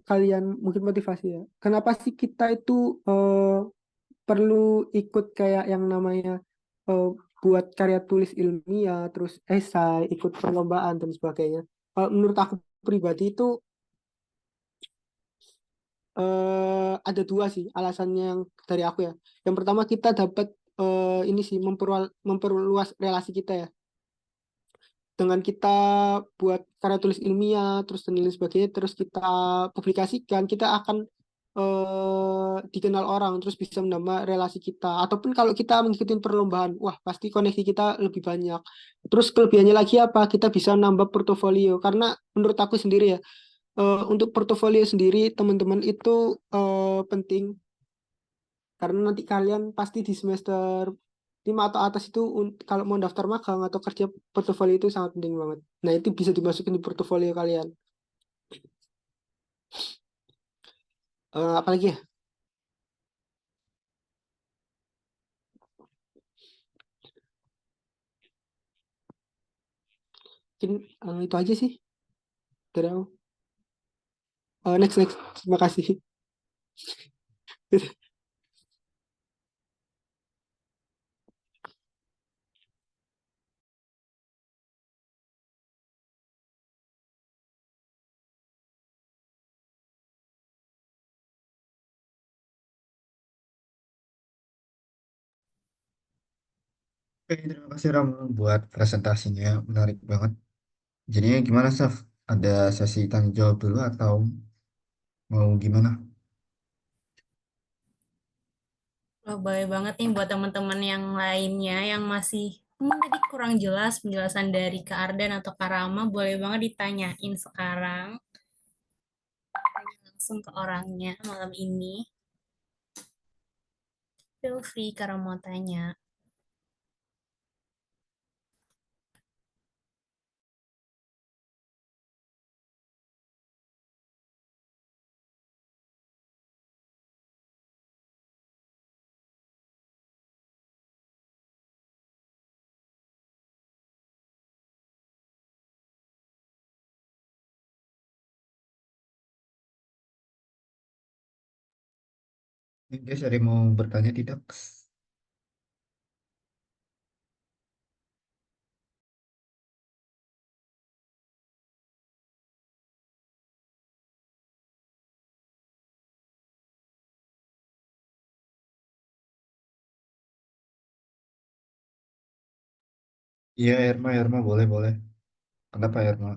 Speaker 3: kalian mungkin motivasi ya. Kenapa sih kita itu perlu ikut kayak yang namanya eh, buat karya tulis ilmiah, terus esai, ikut perlombaan dan sebagainya. Kalau menurut aku pribadi itu ada dua sih alasannya yang dari aku ya. Yang pertama kita dapat ini sih memperluas relasi kita ya. Dengan kita buat karya tulis ilmiah, terus dan lain sebagainya, terus kita publikasikan, kita akan dikenal orang, terus bisa menambah relasi kita. Ataupun kalau kita mengikuti perlombaan, wah pasti koneksi kita lebih banyak. Terus kelebihannya lagi apa? Kita bisa nambah portofolio. Karena menurut aku sendiri ya, untuk portofolio sendiri teman-teman itu penting karena nanti kalian pasti di semester 5 atau atas itu kalau mau daftar magang atau kerja portofolio itu sangat penting banget. Nah, itu bisa dimasukin di portofolio kalian. Apalagi ya? Mungkin itu aja sih dari aku. Next next. Terima kasih.
Speaker 1: Oke, terima kasih Ram buat presentasinya, menarik banget. Jadinya gimana, Saf? Ada sesi tanya jawab dulu atau mau gimana?
Speaker 4: Wah, boleh banget nih buat teman-teman yang lainnya yang masih tadi kurang jelas penjelasan dari Kak Ardan atau Kak Rama, boleh banget ditanyain sekarang. Tanya langsung ke orangnya malam ini. Feel free kalau mau tanya.
Speaker 1: Guys, ada yang mau bertanya tidak? Iya, Irma, Irma, boleh, boleh. Kenapa, Irma?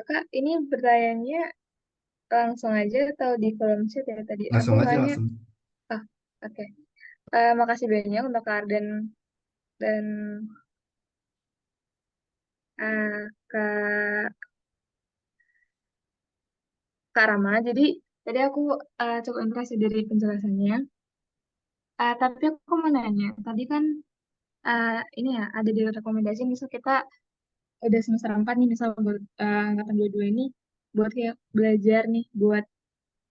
Speaker 5: Kak, ini pertanyaannya langsung aja atau di kolom chat ya tadi? Aku
Speaker 1: Langsung aja,
Speaker 5: soalnya,
Speaker 1: langsung.
Speaker 5: ah, oke. Makasih banyak untuk Kak Arden dan Kak, Kak Rama. Jadi, tadi aku cukup impresi dari penjelasannya. Tapi aku mau nanya, tadi kan ini ya, ada di rekomendasi, misal kita udah semester 4 nih, misal buat angkatan 22 ini, buat kayak belajar nih, buat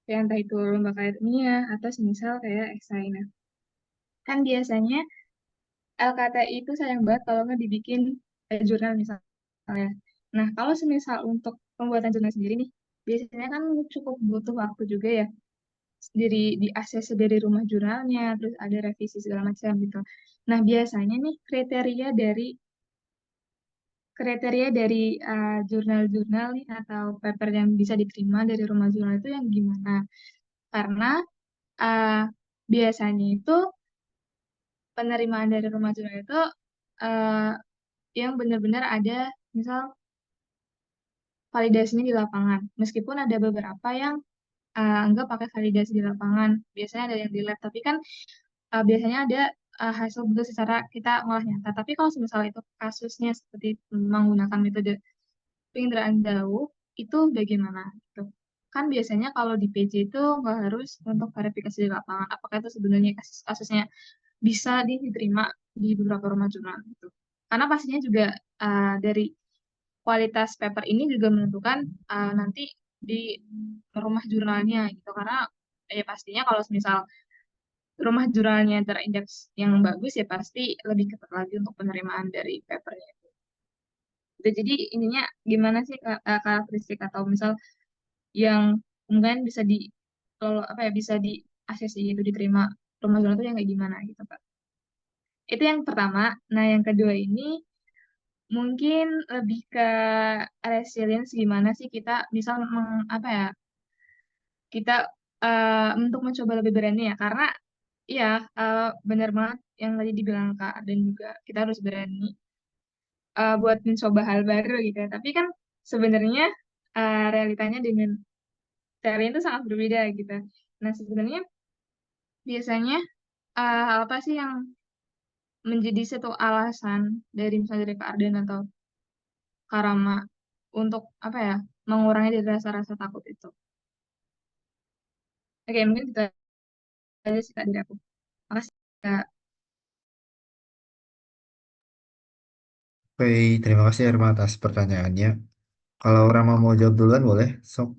Speaker 5: kayak entah itu lomba karya ilmiah, atau semisal kayak esai. Nah, kan biasanya LKTI itu sayang banget kalau nggak dibikin jurnal misalnya. Nah, kalau semisal untuk pembuatan jurnal sendiri nih, biasanya kan cukup butuh waktu juga ya. Di ACC dari rumah jurnalnya, terus ada revisi segala macam gitu. Nah, biasanya nih kriteria dari jurnal-jurnal nih atau paper yang bisa diterima dari rumah jurnal itu yang gimana? Karena uh, biasanya itu penerimaan dari rumah jurnal itu uh, yang benar-benar ada misal validasinya di lapangan. Meskipun ada beberapa yang enggak pakai validasi di lapangan, biasanya ada yang di lab, tapi kan biasanya ada hasil bentuk secara kita ngolah nyata. Tapi kalau misalnya itu kasusnya seperti menggunakan metode penginderaan jauh, itu bagaimana? Gitu. Kan biasanya kalau di PJ itu nggak harus untuk verifikasi di lapangan. Apakah itu sebenarnya kasusnya bisa diterima di beberapa rumah jurnal gitu. Karena pastinya juga dari kualitas paper ini juga menentukan nanti di rumah jurnalnya gitu. Karena ya pastinya kalau misal rumah jurnalnya terindeks yang bagus ya pasti lebih ketat lagi untuk penerimaan dari papernya. Gitu. Jadi ininya gimana sih karakteristik atau misal yang mungkin bisa di kalau apa ya bisa di ACC gitu diterima rumah jurnal itu yang kayak gimana gitu Kak. Itu yang pertama. Nah, yang kedua ini mungkin lebih ke resilience gimana sih kita misal apa ya kita untuk mencoba lebih berani ya karena iya benar banget yang tadi dibilang Kak dan juga kita harus berani buat mencoba hal baru gitu ya. Tapi kan sebenarnya realitanya dengan cara itu sangat berbeda gitu. Nah, sebenarnya biasanya apa sih yang menjadi satu alasan dari misalnya dari Kak Arden atau Kak Rama untuk apa ya mengurangi dari rasa-rasa takut itu. Oke, mungkin itu aja sih Kak dari aku. Makasih Kak.
Speaker 1: Oke, terima kasih Herma atas pertanyaannya. Kalau Rama mau jawab duluan boleh, sok.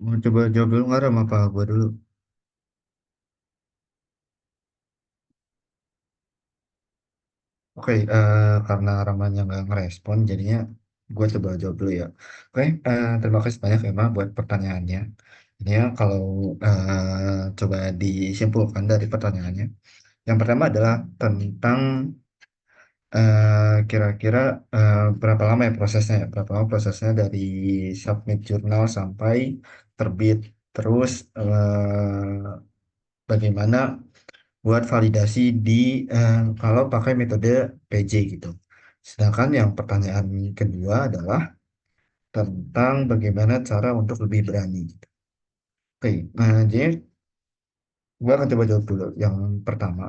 Speaker 1: Mau coba jawab dulu nggak Rama apa gua dulu? Oke, karena Ramanya nggak ngerespon, jadinya gue coba jawab dulu ya. Oke, terima kasih banyak Emma buat pertanyaannya. Ini ya kalau coba disimpulkan dari pertanyaannya. Yang pertama adalah tentang kira-kira berapa lama ya prosesnya ya? Berapa lama prosesnya dari submit jurnal sampai terbit. Terus bagaimana buat validasi di kalau pakai metode PJ gitu. Sedangkan yang pertanyaan kedua adalah tentang bagaimana cara untuk lebih berani gitu. Oke, nah jadi gue akan coba jawab dulu yang pertama.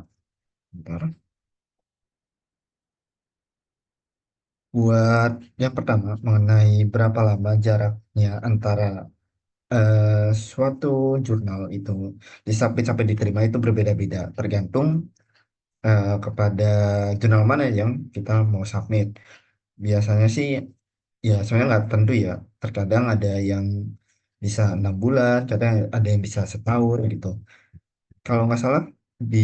Speaker 1: Bentar. Buat yang pertama mengenai berapa lama jaraknya antara suatu jurnal itu disubmit sampai diterima itu berbeda-beda tergantung kepada jurnal mana yang kita mau submit. Biasanya sih ya sebenarnya nggak tentu ya. Terkadang ada yang bisa 6 bulan, kadang ada yang bisa setahun gitu. Kalau nggak salah di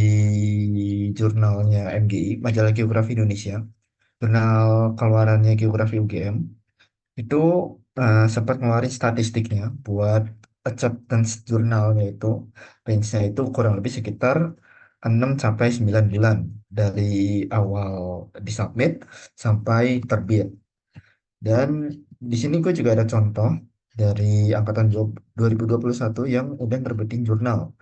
Speaker 1: jurnalnya MGI, Majalah Geografi Indonesia, jurnal keluarannya Geografi UGM, itu sempat ngeluarin statistiknya buat acceptance jurnalnya itu range-nya itu kurang lebih sekitar 6 sampai 9 bulan dari awal disubmit sampai terbit. Dan di sini gue juga ada contoh dari angkatan 2021 yang udah nerbitin jurnal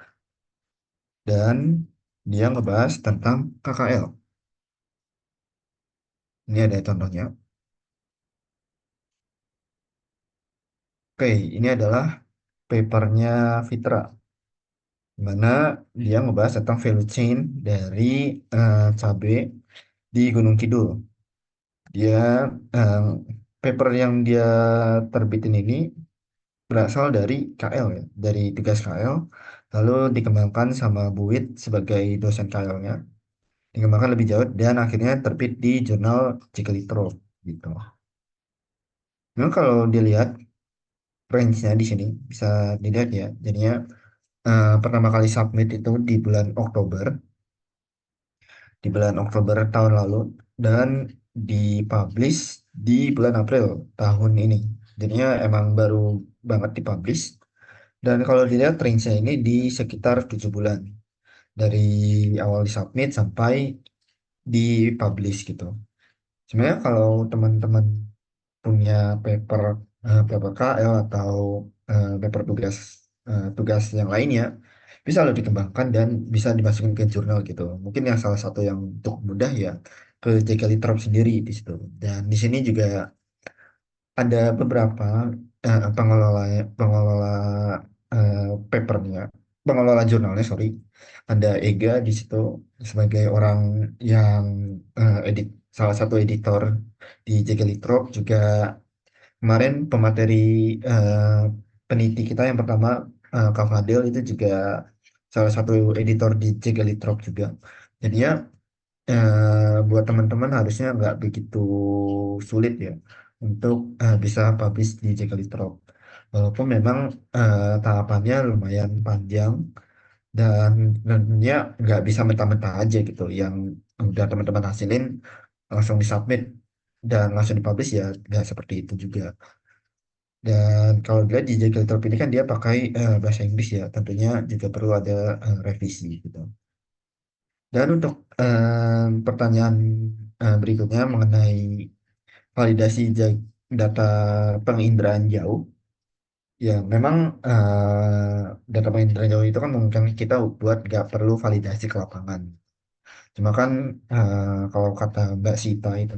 Speaker 1: dan dia ngebahas tentang KKL. Ini ada contohnya. Oke, ini adalah papernya Fitra, di mana dia ngebahas tentang value chain dari cabai di Gunung Kidul. Dia eh, paper yang dia terbitin ini berasal dari KL ya, dari tugas KL, lalu dikembangkan sama Buit sebagai dosen KL-nya, dikembangkan lebih jauh dan akhirnya terbit di jurnal Cikelitro gitu. Memang kalau dilihat range-nya di sini bisa dilihat ya, jadinya pertama kali submit itu di bulan Oktober tahun lalu dan dipublish di bulan April tahun ini. Jadinya emang baru banget dipublish. Dan kalau dilihat range-nya ini di sekitar 7 bulan dari awal disubmit sampai dipublish gitu. Sebenarnya kalau teman-teman punya paper paper KL atau paper tugas yang lainnya bisa lo dikembangkan dan bisa dimasukin ke jurnal gitu. Mungkin yang salah satu yang cukup mudah ya ke JK Literop sendiri di situ. Dan di sini juga ada beberapa pengelola pengelola papernya. pengelola jurnalnya, sorry, ada Ega di situ sebagai orang yang salah satu editor di JG Litrop, juga kemarin pemateri eh, peneliti kita yang pertama, Kak Fadil itu juga salah satu editor di JG Litrop juga. Jadinya buat teman-teman harusnya nggak begitu sulit ya untuk bisa publish di JG Litrop. Walaupun memang tahapannya lumayan panjang, dan tentunya nggak bisa mentah-mentah aja gitu, yang udah teman-teman hasilin langsung disubmit dan langsung dipublish, ya nggak seperti itu juga. Dan kalau dilihat di Jekyll Terp ini kan dia pakai bahasa Inggris ya, tentunya juga perlu ada revisi gitu. Dan untuk pertanyaan berikutnya mengenai validasi data penginderaan jauh, ya memang data penginderaan jauh itu kan mungkin kita buat nggak perlu validasi ke lapangan. Cuma kan kalau kata Mbak Sita itu,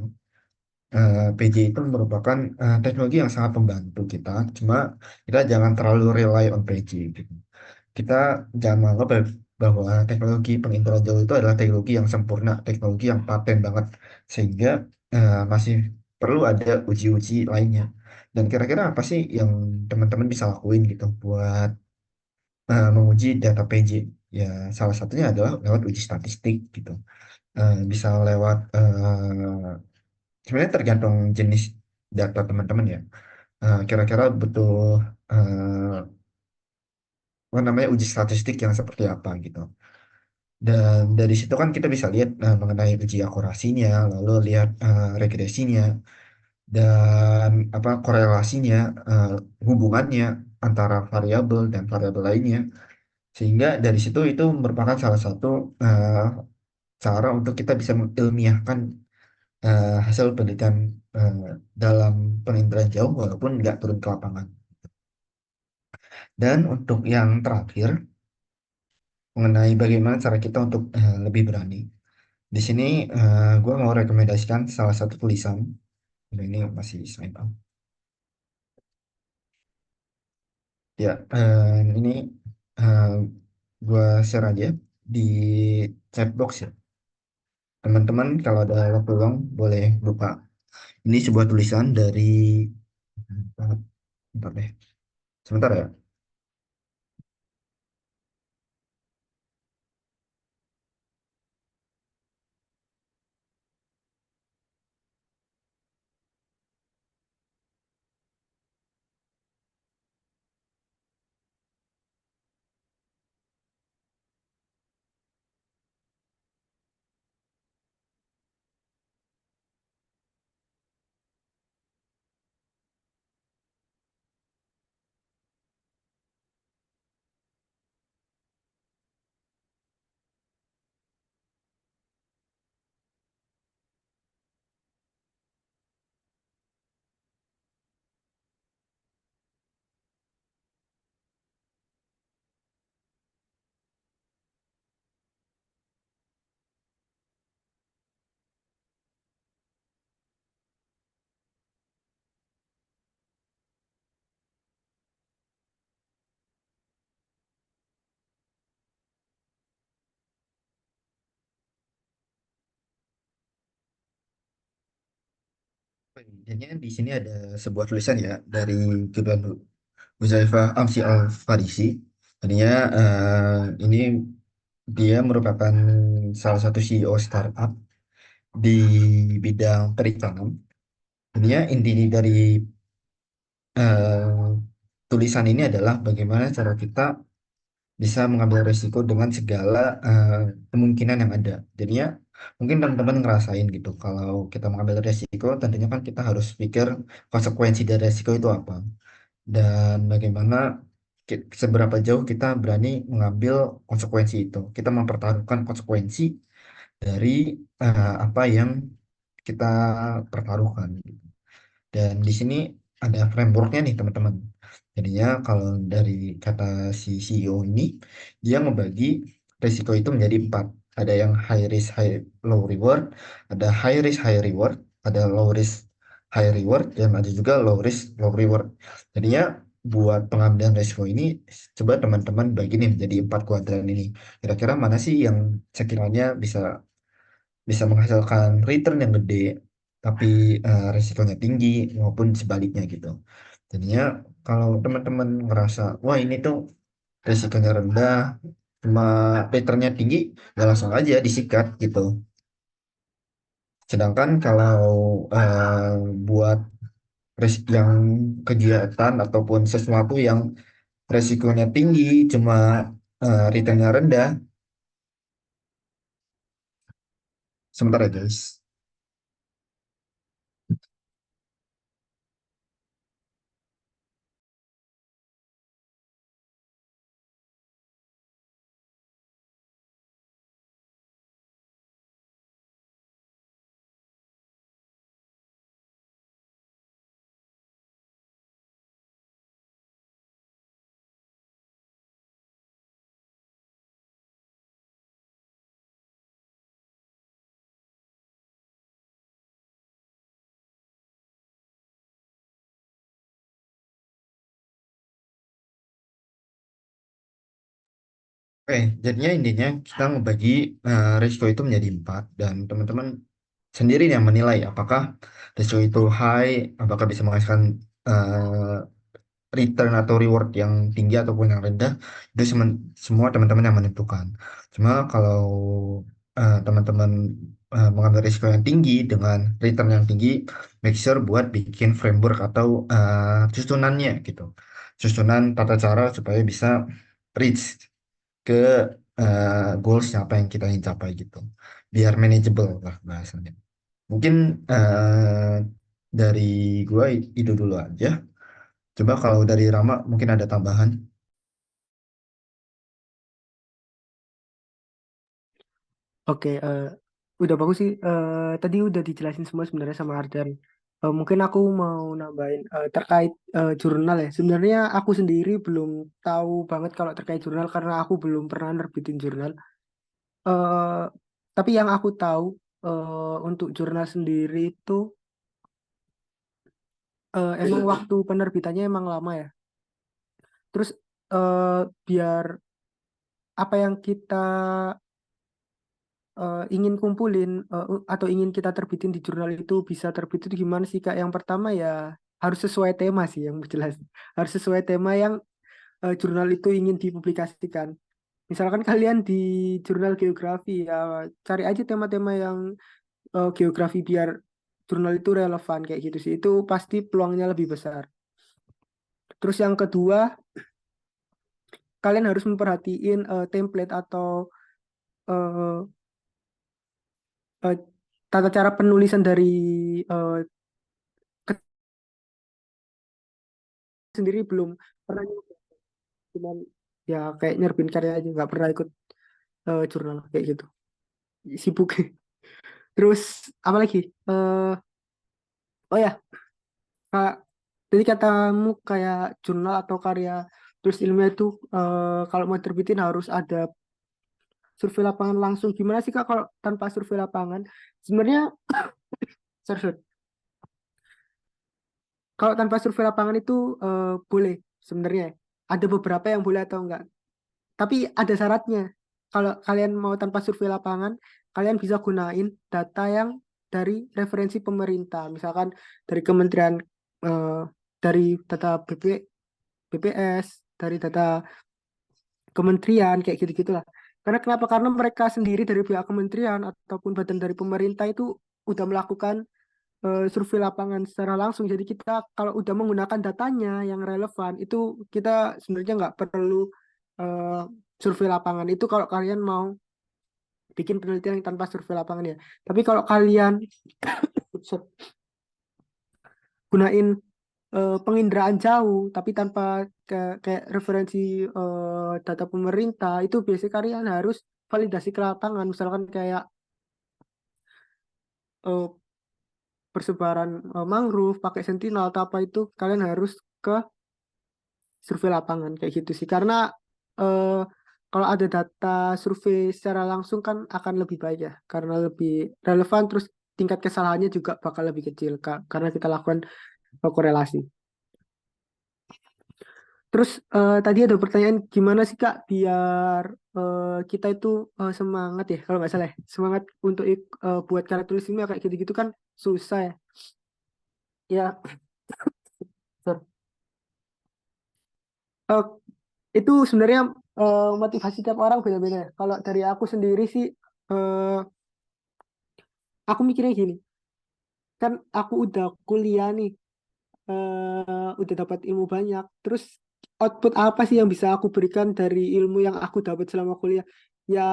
Speaker 1: PJ itu merupakan teknologi yang sangat membantu kita. Cuma kita jangan terlalu rely on PJ gitu. Kita jangan menganggap bahwa teknologi penginderaan jauh itu adalah teknologi yang sempurna, teknologi yang paten banget, sehingga masih perlu ada uji-uji lainnya. Dan kira-kira apa sih yang teman-teman bisa lakuin gitu buat menguji data PJ? Ya, salah satunya adalah lewat uji statistik gitu. Bisa lewat sebenarnya tergantung jenis data teman-teman ya. Kira-kira butuh eh, apa namanya uji statistik yang seperti apa gitu. Dan dari situ kan kita bisa lihat mengenai uji akurasinya, lalu lihat regresinya, dan apa korelasinya, eh, hubungannya antara variabel dan variabel lainnya. Sehingga dari situ itu merupakan salah satu eh, cara untuk kita bisa mengilmiahkan hasil penelitian eh, dalam penginderaan jauh walaupun nggak turun ke lapangan. Dan untuk yang terakhir mengenai bagaimana cara kita untuk lebih berani. Di sini gue mau rekomendasikan salah satu tulisan. Ini masih sign up. Ya, ini uh, gue share aja di chat box ya. Teman-teman kalau ada waktu luang boleh buka. Ini sebuah tulisan dari bentar deh. Sebentar ya. Intinya di sini ada sebuah tulisan ya dari Gibran Huzaifah Amsi Al-Farisi. Tadinya ini dia merupakan salah satu CEO startup di bidang perikanan. Tadinya inti dari eh, tulisan ini adalah bagaimana cara kita bisa mengambil resiko dengan segala kemungkinan yang ada. Jadinya mungkin teman-teman ngerasain gitu, kalau kita mengambil resiko, tentunya kan kita harus pikir konsekuensi dari resiko itu apa. Dan bagaimana seberapa jauh kita berani mengambil konsekuensi itu. Kita mempertaruhkan konsekuensi dari apa yang kita pertaruhkan. Dan di sini ada frameworknya nih teman-teman. Jadinya kalau dari kata si CEO ini, dia membagi risiko itu menjadi empat. Ada yang high risk, low reward, ada high risk, high reward, ada low risk, high reward, dan ada juga low risk, low reward. Jadinya buat pengambilan resiko ini, coba teman-teman bagi nih menjadi 4 kuadran ini. Kira-kira mana sih yang sekiranya bisa bisa menghasilkan return yang gede, tapi resikonya tinggi maupun sebaliknya gitu. Jadinya kalau teman-teman ngerasa, wah ini tuh resikonya rendah, cuma returnnya tinggi, ya langsung aja disikat gitu. Sedangkan kalau buat yang kegiatan ataupun sesuatu yang resikonya tinggi, cuma returnnya rendah, sebentar ya guys. Oke, jadinya intinya kita ngebagi risiko itu menjadi 4 dan teman-teman sendiri yang menilai apakah risiko itu high, apakah bisa menghasilkan eh, return atau reward yang tinggi ataupun yang rendah, itu semua teman-teman yang menentukan. Cuma kalau teman-teman mengambil risiko yang tinggi dengan return yang tinggi, make sure buat bikin framework atau susunannya gitu. Susunan tata cara supaya bisa reach ke goals apa yang kita ingin capai gitu. Biar manageable lah bahasanya. Mungkin dari gua itu dulu aja. Coba kalau dari Rama mungkin ada tambahan.
Speaker 3: Oke, udah bagus sih. Tadi udah dijelasin semua sebenarnya sama Ardan. Mungkin aku mau nambahin terkait jurnal ya. Sebenarnya aku sendiri belum tahu banget kalau terkait jurnal karena aku belum pernah nerbitin jurnal. Eh, tapi yang aku tahu untuk jurnal sendiri itu emang waktu penerbitannya emang lama ya. Terus biar apa yang kita ingin kumpulin atau ingin kita terbitin di jurnal itu bisa terbit itu gimana sih Kak? Yang pertama ya harus sesuai tema sih yang jelas. Harus sesuai tema yang jurnal itu ingin dipublikasikan. Misalkan kalian di jurnal geografi ya cari aja tema-tema yang geografi biar jurnal itu relevan kayak gitu sih. Itu pasti peluangnya lebih besar. Terus yang kedua, kalian harus memperhatiin template atau eh, eh, tata cara penulisan dari eh, sendiri belum pernah nyoba. Cuman ya kayak nyerbin karya aja nggak pernah ikut jurnal kayak gitu sibuk. Terus apa lagi oh ya Kak, jadi katamu kayak jurnal atau karya terus ilmiah itu kalau mau terbitin harus ada survei lapangan langsung. Gimana sih Kak kalau tanpa survei lapangan? Sebenarnya sorry, sorry. Kalau tanpa survei lapangan itu boleh sebenarnya. Ada beberapa yang boleh atau enggak. Tapi ada syaratnya. Kalau kalian mau tanpa survei lapangan, kalian bisa gunain data yang dari referensi pemerintah. Misalkan dari kementerian, eh, dari data BPS, dari data kementerian, kayak gitu-gitulah. Karena kenapa? Karena mereka sendiri dari pihak kementerian ataupun badan dari pemerintah itu udah melakukan survei lapangan secara langsung. Jadi kita kalau udah menggunakan datanya yang relevan, itu kita sebenarnya nggak perlu uh, survei lapangan. Itu kalau kalian mau bikin penelitian yang tanpa survei lapangan ya. Tapi kalau kalian gunain penginderaan jauh, tapi tanpa kayak referensi data pemerintah, itu biasanya kalian harus validasi ke lapangan. Misalkan kayak eh, persebaran mangrove, pakai sentinel atau apa itu, kalian harus ke survei lapangan kayak gitu sih. Karena eh, kalau ada data survei secara langsung kan akan lebih baik ya, karena lebih relevan terus tingkat kesalahannya juga bakal lebih kecil Kak, karena kita lakukan korelasi. Terus tadi ada pertanyaan gimana sih Kak biar kita itu semangat ya kalau nggak salah ya. Semangat untuk buat karya tulis ilmiah kayak gitu-gitu kan susah ya. Ya, sorry. Eh, itu sebenarnya motivasi tiap orang beda-beda. Kalau dari aku sendiri sih, eh, aku mikirnya gini, kan aku udah kuliah nih, udah dapat ilmu banyak. Terus output apa sih yang bisa aku berikan dari ilmu yang aku dapat selama kuliah? Ya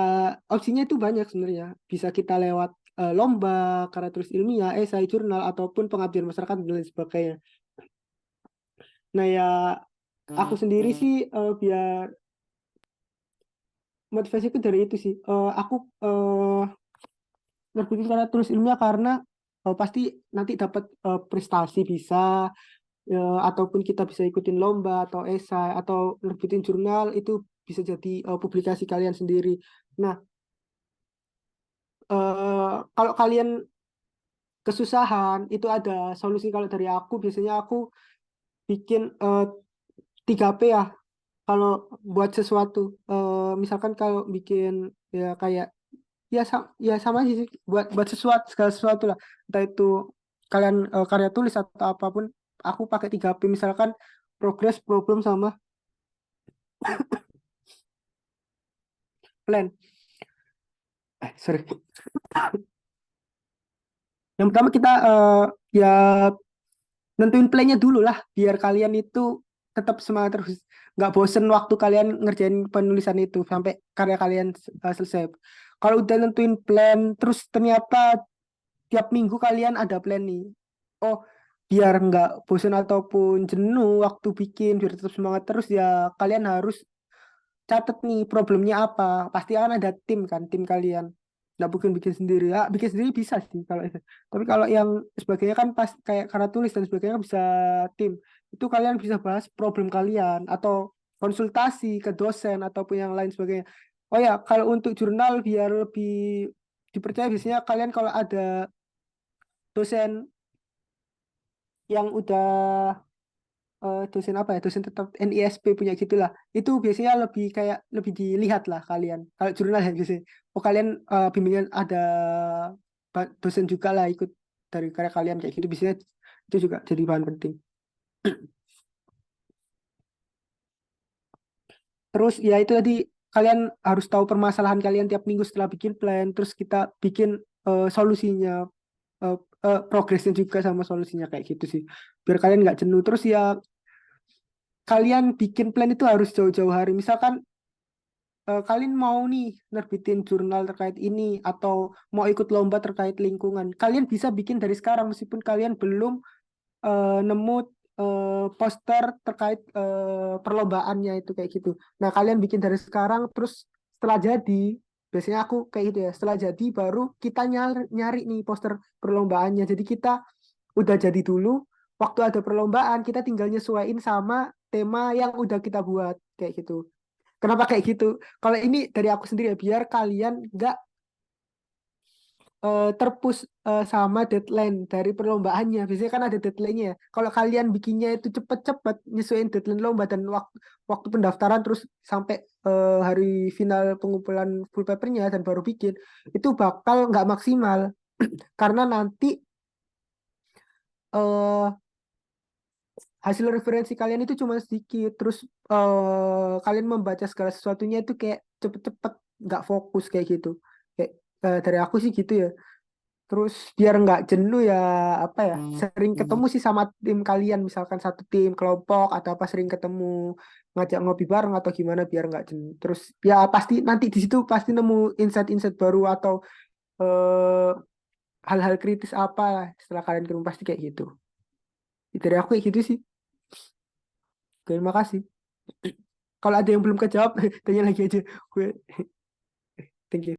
Speaker 3: opsinya itu banyak sebenarnya. Bisa kita lewat lomba, karya tulis ilmiah, esai, jurnal, ataupun pengabdian masyarakat dan lain sebagainya. Nah ya aku sendiri sih biar motivasiku dari itu sih. Aku berpikir karya tulis ilmiah karena pasti nanti dapat prestasi bisa ataupun kita bisa ikutin lomba atau esai atau nerbitin jurnal itu bisa jadi publikasi kalian sendiri. Nah, kalau kalian kesusahan itu ada solusi. Kalau dari aku biasanya aku bikin 3P ya kalau buat sesuatu. Misalkan kalau bikin ya kayak ya sama aja sih buat buat sesuatu segala sesuatu lah, entah itu kalian karya tulis atau apapun, aku pakai 3P. Misalkan progress, problem, sama plan. Sorry. Yang pertama kita ya nentuin plannya dulu lah biar kalian itu tetap semangat terus, nggak bosen waktu kalian ngerjain penulisan itu sampai karya kalian selesai. Kalau udah nentuin plan terus ternyata tiap minggu kalian ada plan nih, oh biar nggak bosan ataupun jenuh waktu bikin, biar tetap semangat terus ya kalian harus catat nih problemnya apa. Pasti akan ada tim kan, tim kalian nggak mungkin bikin sendiri. Ya bikin sendiri bisa sih kalau itu, tapi kalau yang sebagainya kan pas kayak karena tulis dan sebagainya kan bisa tim. Itu kalian bisa bahas problem kalian atau konsultasi ke dosen ataupun yang lain sebagainya. Oh ya, kalau untuk jurnal biar lebih dipercaya, biasanya kalian kalau ada dosen yang udah dosen apa ya, dosen tetap NISP punya gitulah, itu biasanya lebih kayak lebih dilihat lah kalian kalau jurnal ya biasanya. Oh kalian bimbingan ada dosen juga lah ikut dari karya kalian kayak gitu, biasanya itu juga jadi bahan penting. Terus ya itu tadi, kalian harus tahu permasalahan kalian tiap minggu setelah bikin plan, terus kita bikin solusinya, eh, progresnya juga sama solusinya kayak gitu sih, biar kalian nggak jenuh. Terus ya kalian bikin plan itu harus jauh-jauh hari. Misalkan kalian mau nih nerbitin jurnal terkait ini atau mau ikut lomba terkait lingkungan, kalian bisa bikin dari sekarang meskipun kalian belum nemu poster terkait perlombaannya itu kayak gitu. Nah, kalian bikin dari sekarang terus setelah jadi, biasanya aku kayak gitu ya, setelah jadi baru kita nyari, nyari nih poster perlombaannya. Jadi kita udah jadi dulu, waktu ada perlombaan kita tinggal nyesuaiin sama tema yang udah kita buat kayak gitu. Kenapa kayak gitu? Kalau ini dari aku sendiri ya, biar kalian nggak terpush sama deadline dari perlombaannya. Biasanya kan ada deadline-nya ya. Kalau kalian bikinnya itu cepet-cepet, nyesuaiin deadline lomba dan waktu pendaftaran terus sampai hari final pengumpulan full papernya dan baru bikin, itu bakal nggak maksimal. Karena nanti eh, hasil referensi kalian itu cuma sedikit, terus kalian membaca segala sesuatunya itu kayak cepet-cepet, nggak fokus kayak gitu. Kayak dari aku sih gitu ya. Terus biar nggak jenuh ya, apa ya, sering ketemu sih sama tim kalian, misalkan satu tim kelompok atau apa, sering ketemu ngajak ngopi bareng atau gimana biar nggak jenuh. Terus ya pasti nanti di situ pasti nemu insight-insight baru atau eh, hal-hal kritis apa lah setelah kalian ketemu, pasti kayak gitu. Dari aku kayak gitu sih. Terima kasih. Kalau ada yang belum kejawab, tanya lagi aja. Gue, thank you.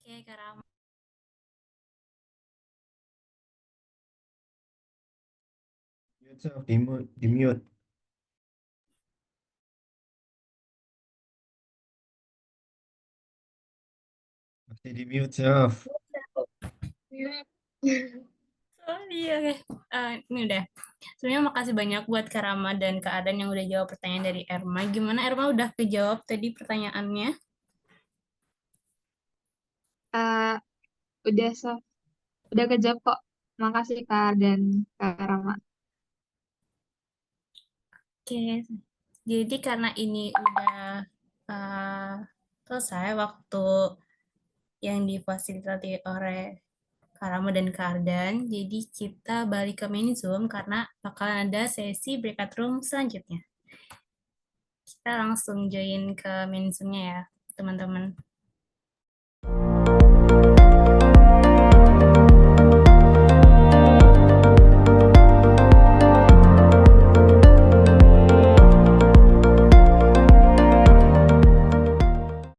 Speaker 4: Oke, Kak Rama.
Speaker 1: Mute, Saf, di mute. Masih di mute, Saf.
Speaker 2: Ya.
Speaker 4: Oh iya, oke. Ini udah. Sebenarnya makasih banyak buat Kak Rama dan Kak Adan yang udah jawab pertanyaan dari Erma. Gimana Erma udah kejawab tadi pertanyaannya?
Speaker 5: Eh, udah udah kejawab kok. Makasih Kak dan Kak Rama.
Speaker 4: Oke, jadi karena ini udah selesai waktu yang difasilitasi oleh Kak Rama dan Kak Ardan, jadi kita balik ke main Zoom karena bakalan ada sesi breakout room selanjutnya. Kita langsung join ke main Zoom-nya ya, teman-teman.